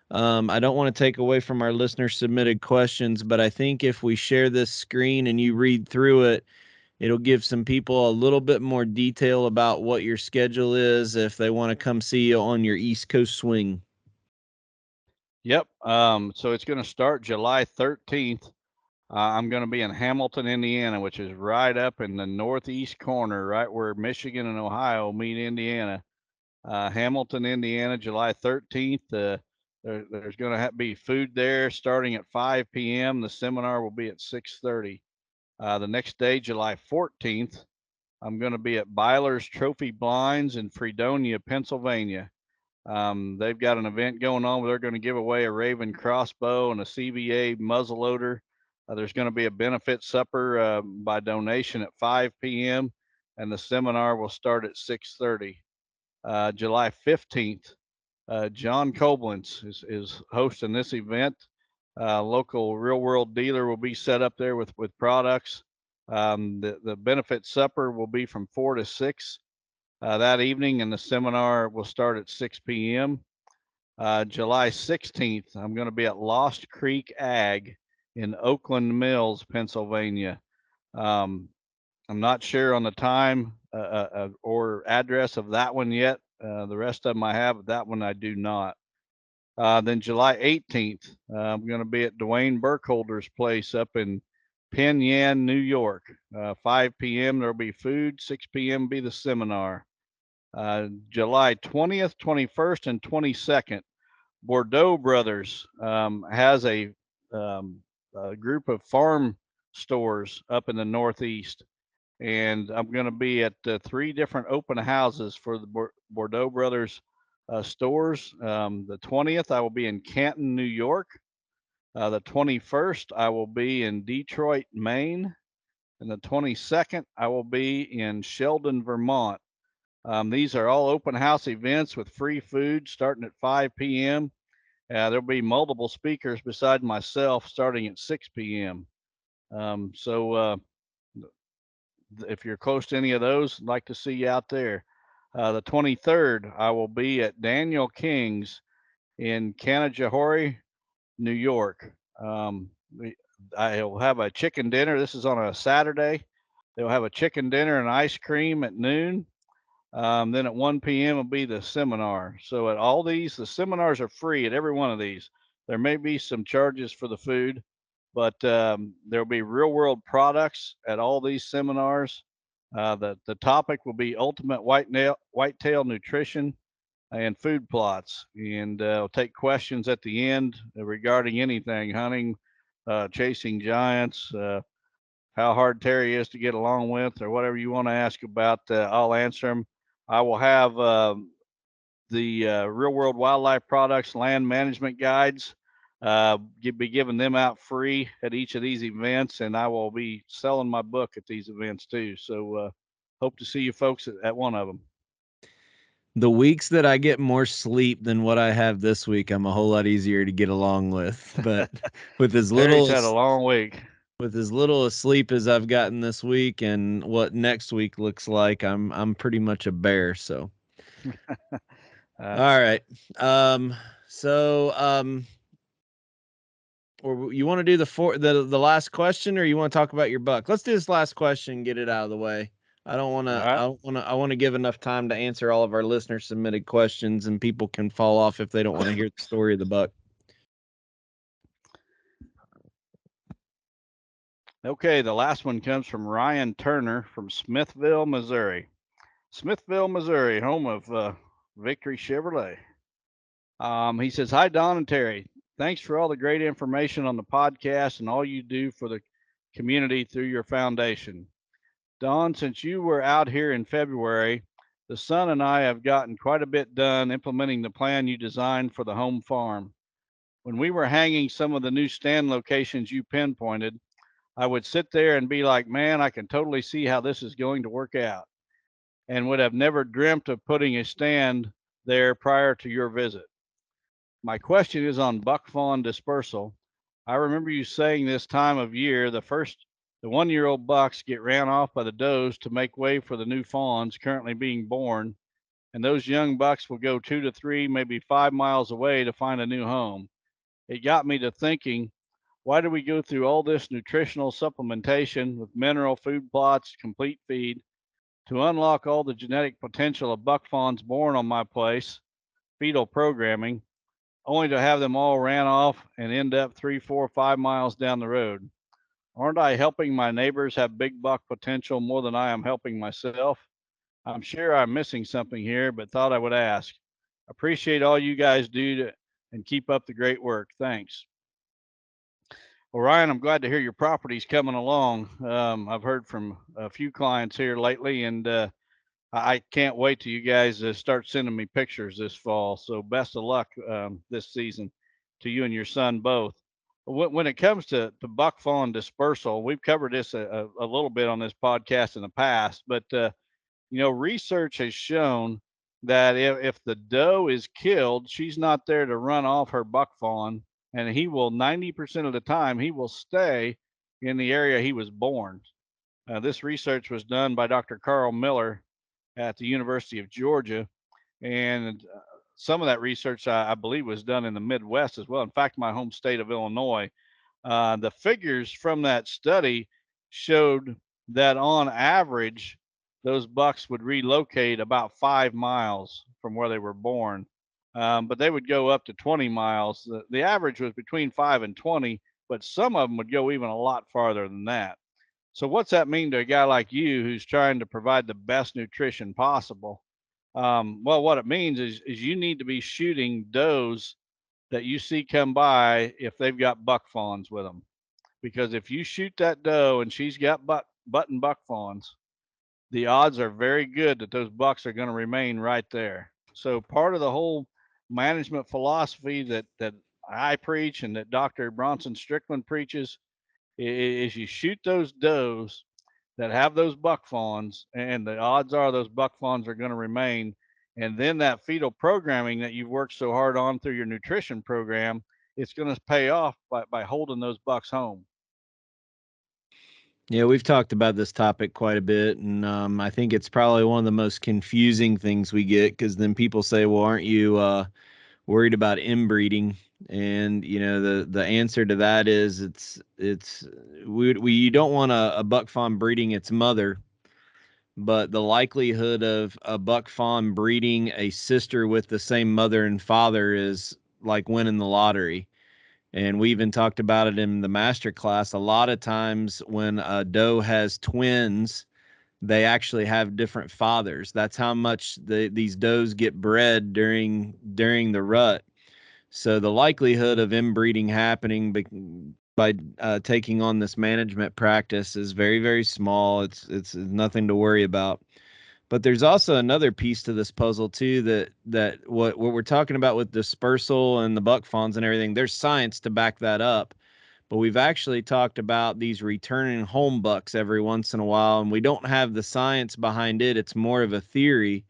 I don't want to take away from our listener submitted questions, but I think if we share this screen and you read through it, it'll give some people a little bit more detail about what your schedule is if they want to come see you on your East Coast swing. Yep. So it's going to start July 13th. I'm going to be in Hamilton, Indiana, which is right up in the northeast corner, right where Michigan and Ohio meet Indiana. Hamilton, Indiana, July 13th. There's going to be food there starting at 5 p.m. The seminar will be at 6:30. The next day, July 14th, I'm going to be at Byler's Trophy Blinds in Fredonia, Pennsylvania. They've got an event going on where they're going to give away a Raven crossbow and a CVA muzzleloader. There's going to be a benefit supper by donation at 5 p.m. and the seminar will start at 6:30. July 15th, John Koblenz is hosting this event. Local Real World dealer will be set up there with products. The benefit supper will be from 4 to 6 that evening, and the seminar will start at 6 p.m. July 16th, I'm going to be at Lost Creek Ag in Oakland Mills, Pennsylvania. I'm not sure on the time or address of that one yet, The rest of them I have, but that one I do not. Then July 18th, I'm going to be at Dwayne Burkholder's place up in Penn Yan, New York. 5 p.m. there'll be food. 6 p.m. be the seminar. July 20th, 21st, and 22nd, Bordeaux Brothers has a group of farm stores up in the Northeast. And I'm going to be at 3 different open houses for the Bordeaux Brothers stores. The 20th, I will be in Canton, New York. The 21st, I will be in Detroit, Maine. And the 22nd, I will be in Sheldon, Vermont. These are all open house events with free food starting at 5 p.m. There'll be multiple speakers beside myself starting at 6 p.m. So if you're close to any of those, I'd like to see you out there. The 23rd, I will be at Daniel King's in Canajoharie, New York. I'll have a chicken dinner. This is on a Saturday. They'll have a chicken dinner and ice cream at noon. Then at 1 p.m. will be the seminar. So at all these, the seminars are free at every one of these. There may be some charges for the food, but there'll be real world products at all these seminars. The topic will be ultimate whitetail nutrition and food plots, and I'll take questions at the end regarding anything hunting, chasing giants, how hard Terry is to get along with, or whatever you want to ask about. I'll answer them. I will have the real world wildlife products land management guides. Be giving them out free at each of these events, and I will be selling my book at these events too. So hope to see you folks at one of them. The weeks that I get more sleep than what I have this week, I'm a whole lot easier to get along with. But with as little Terry's had a long week. With as little sleep as I've gotten this week and what next week looks like, I'm pretty much a bear. So, all right. Or you want to do the last question, or you want to talk about your buck? Let's do this last question, get it out of the way. I want to give enough time to answer all of our listener submitted questions, and people can fall off if they don't want to hear the story of the buck. Okay, the last one comes from Ryan Turner from Smithville, Missouri. Smithville, Missouri, home of Victory Chevrolet. He says, "Hi, Don and Terry. Thanks for all the great information on the podcast and all you do for the community through your foundation. Don, since you were out here in February, the son and I have gotten quite a bit done implementing the plan you designed for the home farm. When we were hanging some of the new stand locations you pinpointed, I would sit there and be like, man, I can totally see how this is going to work out, and would have never dreamt of putting a stand there prior to your visit. My question is on buck fawn dispersal. I remember you saying this time of year, the 1-year-old bucks get ran off by the does to make way for the new fawns currently being born, and those young bucks will go 2 to 3, maybe 5 miles away to find a new home. It got me to thinking, why do we go through all this nutritional supplementation with mineral food plots, complete feed, to unlock all the genetic potential of buck fawns born on my place, fetal programming, only to have them all ran off and end up 3, 4, 5 miles down the road? Aren't I helping my neighbors have big buck potential more than I am helping myself? I'm sure I'm missing something here, but thought I would ask. Appreciate all you guys do and keep up the great work. Thanks." Well, Ryan, I'm glad to hear your property's coming along. I've heard from a few clients here lately, and I can't wait till you guys start sending me pictures this fall. So best of luck this season to you and your son both. When it comes to buck fawn dispersal, we've covered this a little bit on this podcast in the past, but research has shown that if the doe is killed, she's not there to run off her buck fawn, and he will 90% of the time he will stay in the area he was born. This research was done by Dr. Carl Miller at the University of Georgia, and some of that research I believe was done in the Midwest as well. In fact, my home state of Illinois. The figures from that study showed that on average, those bucks would relocate about 5 miles from where they were born. But they would go up to 20 miles. The average was between 5 and 20, but some of them would go even a lot farther than that. So what's that mean to a guy like you who's trying to provide the best nutrition possible? Well, what it means is you need to be shooting does that you see come by if they've got buck fawns with them. Because if you shoot that doe and she's got button buck fawns, the odds are very good that those bucks are going to remain right there. So part of the whole management philosophy that I preach and that Dr. Bronson Strickland preaches is you shoot those does that have those buck fawns, and the odds are those buck fawns are going to remain. And then that fetal programming that you've worked so hard on through your nutrition program, it's going to pay off by holding those bucks home. Yeah, we've talked about this topic quite a bit, and I think it's probably one of the most confusing things we get, because then people say, well, aren't you worried about inbreeding? And the answer to that is you don't want a buck fawn breeding its mother, but the likelihood of a buck fawn breeding a sister with the same mother and father is like winning the lottery. And we even talked about it in the master class. A lot of times when a doe has twins, they actually have different fathers. That's how much these does get bred during the rut. So the likelihood of inbreeding happening by taking on this management practice is very, very small. It's nothing to worry about. But there's also another piece to this puzzle too, that what we're talking about with dispersal and the buck fawns and everything, there's science to back that up. But we've actually talked about these returning home bucks every once in a while, and we don't have the science behind it. It's more of a theory.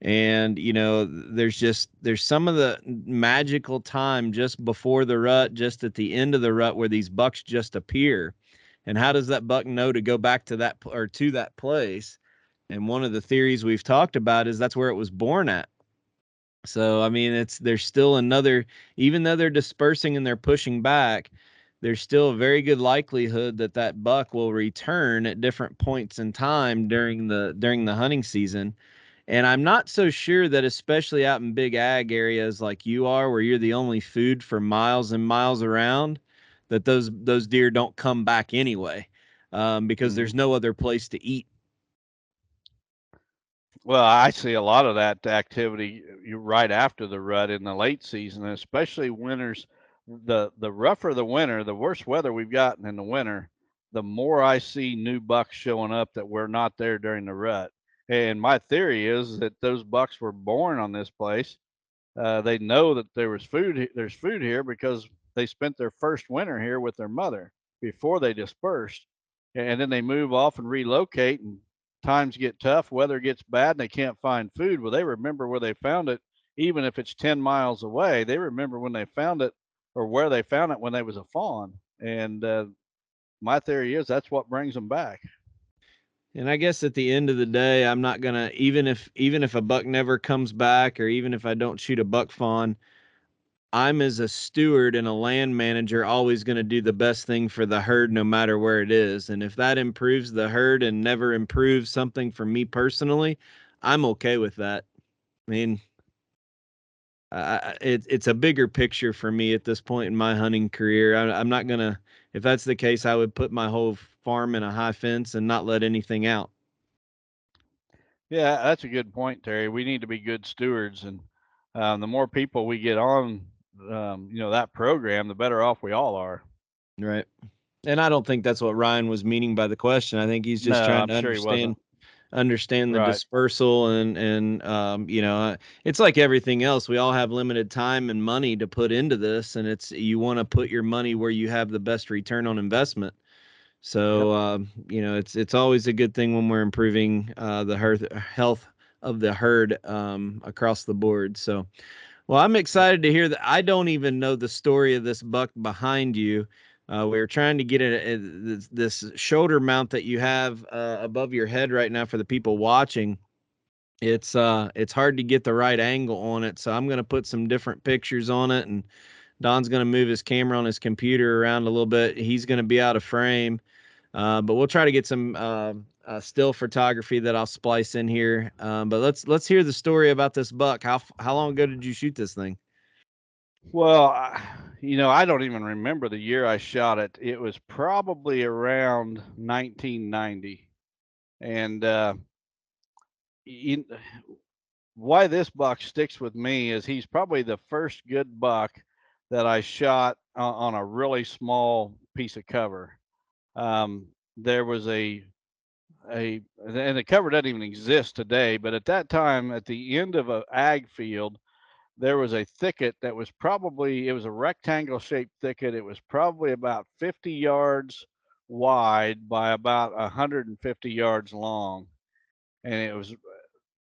And there's some of the magical time just before the rut, just at the end of the rut, where these bucks just appear. And how does that buck know to go back to that place? And one of the theories we've talked about is that's where it was born at. So, I mean, there's still another, even though they're dispersing and they're pushing back, there's still a very good likelihood that buck will return at different points in time during the hunting season. And I'm not so sure that, especially out in big ag areas like you are, where you're the only food for miles and miles around, that those deer don't come back anyway, because there's no other place to eat. Well, I see a lot of that activity right after the rut in the late season, especially winters. The rougher the winter, the worse weather we've gotten in the winter, the more I see new bucks showing up that were not there during the rut. And my theory is that those bucks were born on this place. They know that there's food here because they spent their first winter here with their mother before they dispersed, and then they move off and relocate, and times get tough, weather gets bad, and they can't find food. Well, they remember where they found it, even if it's 10 miles away. They remember when they found it, or where they found it when they was a fawn. And my theory is that's what brings them back. And I guess at the end of the day, I'm not gonna, even if a buck never comes back, or even if I don't shoot a buck fawn, I'm, as a steward and a land manager, always going to do the best thing for the herd, no matter where it is. And if that improves the herd and never improves something for me personally, I'm okay with that. I mean, it's a bigger picture for me at this point in my hunting career. I'm not going to, if that's the case, I would put my whole farm in a high fence and not let anything out. Yeah, that's a good point, Terry. We need to be good stewards, and the more people we get on, that program, the better off we all are. Right. And I don't think that's what Ryan was meaning by the question. I think he's just trying to understand the Right. dispersal, and it's like everything else. We all have limited time and money to put into this, and you want to put your money where you have the best return on investment. So, it's always a good thing when we're improving the health of the herd across the board. So, well, I'm excited to hear that. I don't even know the story of this buck behind you. We were trying to get this shoulder mount that you have above your head right now for the people watching. It's hard to get the right angle on it, so I'm going to put some different pictures on it, and Don's going to move his camera on his computer around a little bit. He's going to be out of frame, but we'll try to get some still photography that I'll splice in here. But let's hear the story about this buck. How long ago did you shoot this thing? Well, I don't even remember the year I shot it. It was probably around 1990. And why this buck sticks with me is he's probably the first good buck that I shot on a really small piece of cover. There was and the cover doesn't even exist today, but at that time, at the end of an ag field, there was a thicket that was it was a rectangle shaped thicket. It was probably about 50 yards wide by about 150 yards long. And it was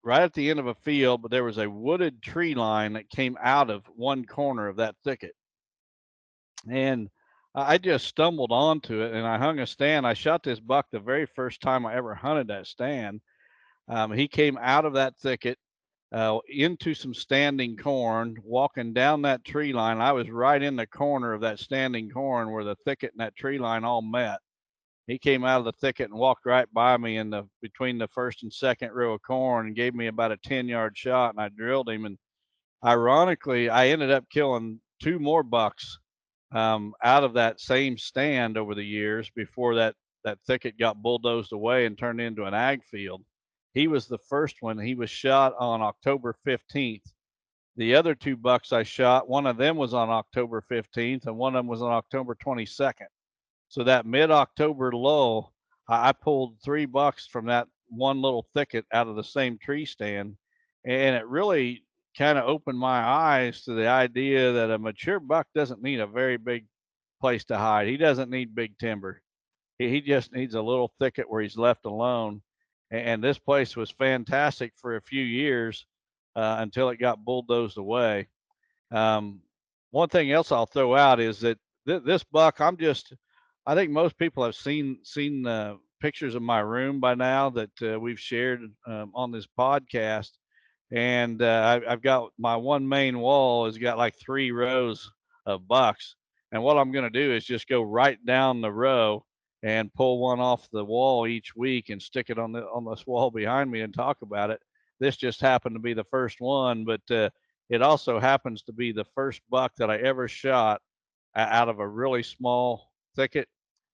right at the end of a field, but there was a wooded tree line that came out of one corner of that thicket. And I just stumbled onto it and I hung a stand. I shot this buck the very first time I ever hunted that stand. He came out of that thicket into some standing corn, walking down that tree line. I was right in the corner of that standing corn where the thicket and that tree line all met. He came out of the thicket and walked right by me between the first and second row of corn and gave me about a 10-yard shot, and I drilled him. And ironically, I ended up killing 2 more bucks out of that same stand over the years before that thicket got bulldozed away and turned into an ag field. He was the first one. He was shot on October 15th. The other 2 bucks I shot, one of them was on October 15th and one of them was on October 22nd. So that mid-October lull, I pulled 3 bucks from that one little thicket out of the same tree stand. And it really kind of opened my eyes to the idea that a mature buck doesn't need a very big place to hide. He doesn't need big timber. He just needs a little thicket where he's left alone. And this place was fantastic for a few years until it got bulldozed away. One thing else I'll throw out is that this buck, I think most people have seen pictures of my room by now that we've shared on this podcast. And I've got my one main wall has got like 3 rows of bucks. And what I'm going to do is just go right down the row and pull one off the wall each week and stick it on this wall behind me and talk about it. This just happened to be the first one, but it also happens to be the first buck that I ever shot out of a really small thicket.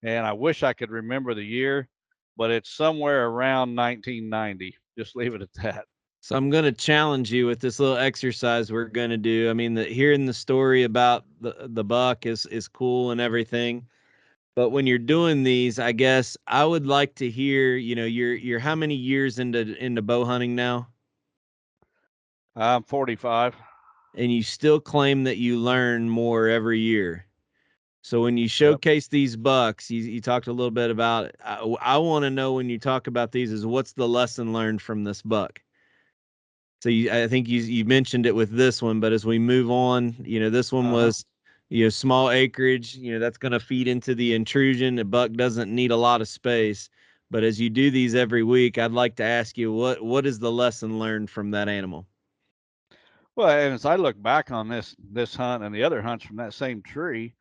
And I wish I could remember the year, but it's somewhere around 1990. Just leave it at that. So I'm going to challenge you with this little exercise we're going to do. I mean, hearing the story about the buck is cool and everything. But when you're doing these, I guess I would like to hear, you're how many years into bow hunting now? I'm 45. And you still claim that you learn more every year. So when you showcase these bucks, you talked a little bit about it. I want to know when you talk about these is what's the lesson learned from this buck? So I think you mentioned it with this one, but as we move on, this one was, small acreage, that's going to feed into the intrusion. The buck doesn't need a lot of space, but as you do these every week, I'd like to ask you, what is the lesson learned from that animal? Well, and as I look back on this hunt and the other hunts from that same tree,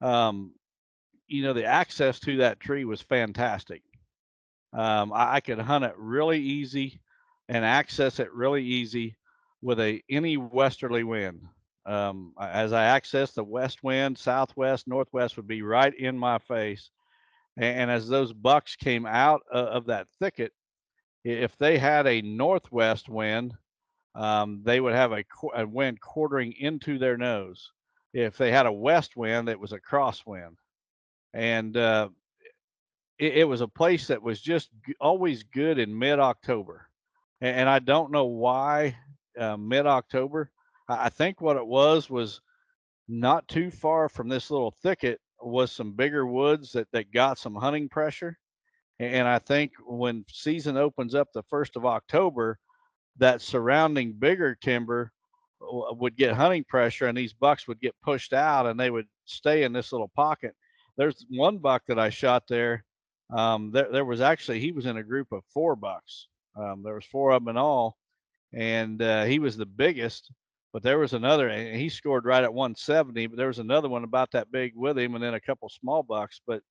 the access to that tree was fantastic. I could hunt it really easy and access it really easy with any westerly wind. As I access the west wind, southwest, northwest would be right in my face. And as those bucks came out of that thicket, if they had a northwest wind, they would have a wind quartering into their nose. If they had a west wind, it was a crosswind. And it was a place that was just always good in mid-October. And I don't know why mid-October. I think what it was not too far from this little thicket was some bigger woods that got some hunting pressure. And I think when season opens up the 1st of October, that surrounding bigger timber would get hunting pressure and these bucks would get pushed out and they would stay in this little pocket. There's one buck that I shot there. There was actually, he was in a group of 4 bucks. There was 4 of them in all, and he was the biggest, but there was another, and he scored right at 170, but there was another one about that big with him and then a couple small bucks, but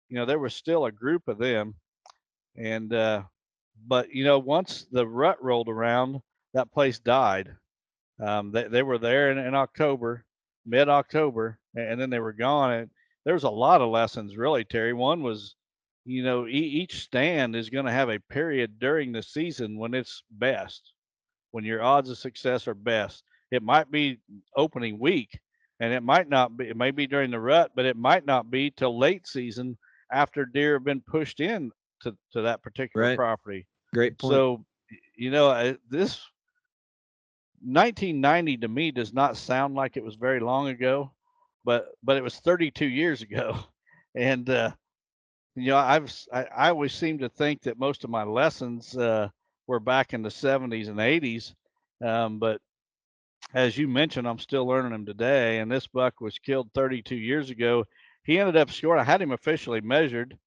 there was still a group of them. And but once the rut rolled around, that place died. They were there in October, mid-October, and then they were gone. And there was a lot of lessons, really, Terry. One was, each stand is going to have a period during the season when it's best, when your odds of success are best. It might be opening week, and it might not be. It may be during the rut, but it might not be till late season after deer have been pushed in to that particular Right. property. Great point. So, this 1990 to me does not sound like it was very long ago, but it was 32 years ago. And I always seem to think that most of my lessons were back in the 70s and 80s, but as you mentioned, I'm still learning them today. And this buck was killed 32 years ago. He ended up scoring. I had him officially measured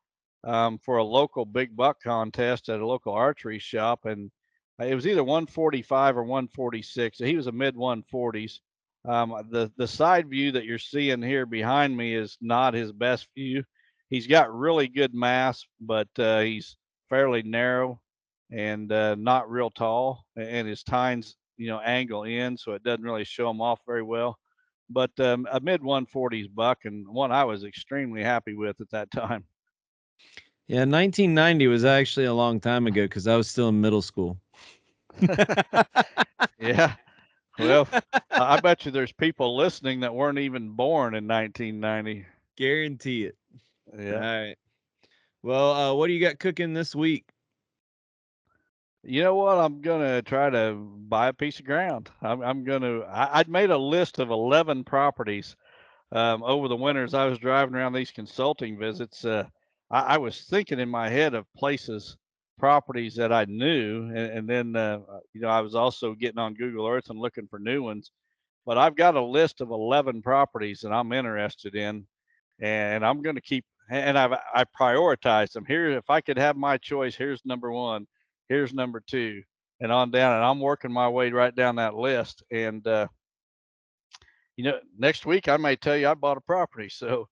for a local big buck contest at a local archery shop, and it was either 145 or 146. So he was a mid 140s. The side view that you're seeing here behind me is not his best view. He's got really good mass, but he's fairly narrow and not real tall, and his tines, angle in, so it doesn't really show him off very well. But a mid 140s buck, and one I was extremely happy with at that time. Yeah, 1990 was actually a long time ago because I was still in middle school. Yeah. Well, I bet you there's people listening that weren't even born in 1990. Guarantee it. Yeah. All right. Well, what do you got cooking this week? You know what? I'm gonna try to buy a piece of ground. I'd made a list of 11 properties over the winter as I was driving around these consulting visits. I was thinking in my head of places, properties that I knew, and then I was also getting on Google Earth and looking for new ones. But I've got a list of 11 properties that I'm interested in, and I'm going to keep. And I prioritized them. Here, if I could have my choice, here's number one, here's number two, and on down. And I'm working my way right down that list. And next week I may tell you I bought a property. So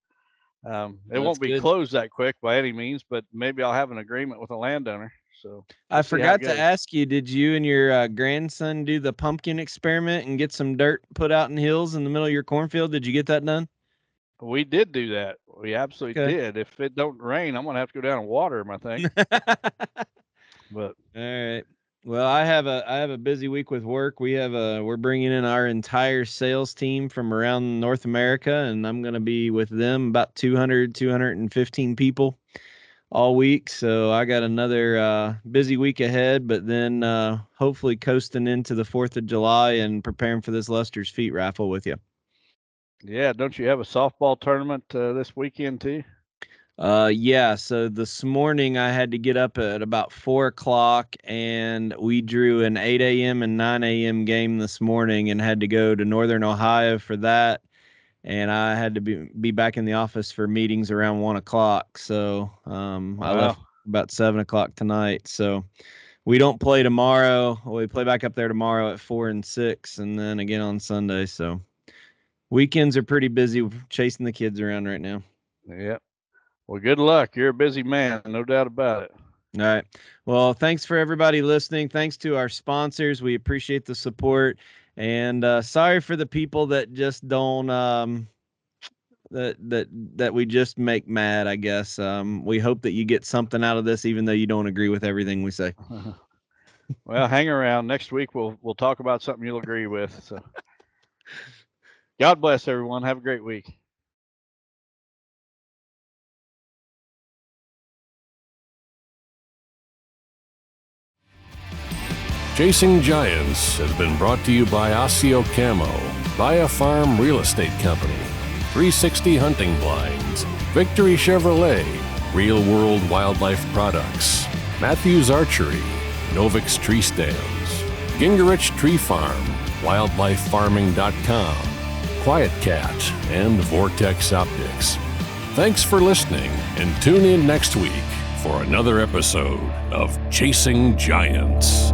it won't be closed that quick by any means, but maybe I'll have an agreement with a landowner. So I forgot to ask you, did you and your grandson do the pumpkin experiment and get some dirt put out in hills in the middle of your cornfield? Did you get that done? We did do that. We absolutely did. If it don't rain, I'm going to have to go down and water them, I think. But all right. Well, I have a busy week with work. We're bringing in our entire sales team from around North America, and I'm going to be with them, about 215 people all week. So I got another busy week ahead, but then hopefully coasting into the 4th of July and preparing for this Lester's Feet raffle with you. Yeah. Don't you have a softball tournament this weekend too? Yeah. So this morning I had to get up at about 4:00, and we drew an 8 a.m. and 9 a.m. game this morning and had to go to Northern Ohio for that. And I had to be back in the office for meetings around 1:00. So I left about 7:00 tonight. So we don't play tomorrow. We play back up there tomorrow at 4 and 6, and then again on Sunday. So weekends are pretty busy chasing the kids around right now. Yeah. Well, good luck. You're a busy man, no doubt about it. All right. Well, thanks for everybody listening. Thanks to our sponsors. We appreciate the support. And sorry for the people that just don't that we just make mad, I guess. We hope that you get something out of this, even though you don't agree with everything we say. Well, hang around. Next week we'll talk about something you'll agree with. So God bless everyone. Have a great week. Chasing Giants has been brought to you by Osseo Camo, Via Farm Real Estate Company, 360 Hunting Blinds, Victory Chevrolet, Real World Wildlife Products, Matthews Archery, Novix Tree Stands, Gingerich Tree Farm, WildlifeFarming.com, Quiet Cat, and Vortex Optics. Thanks for listening, and tune in next week for another episode of Chasing Giants.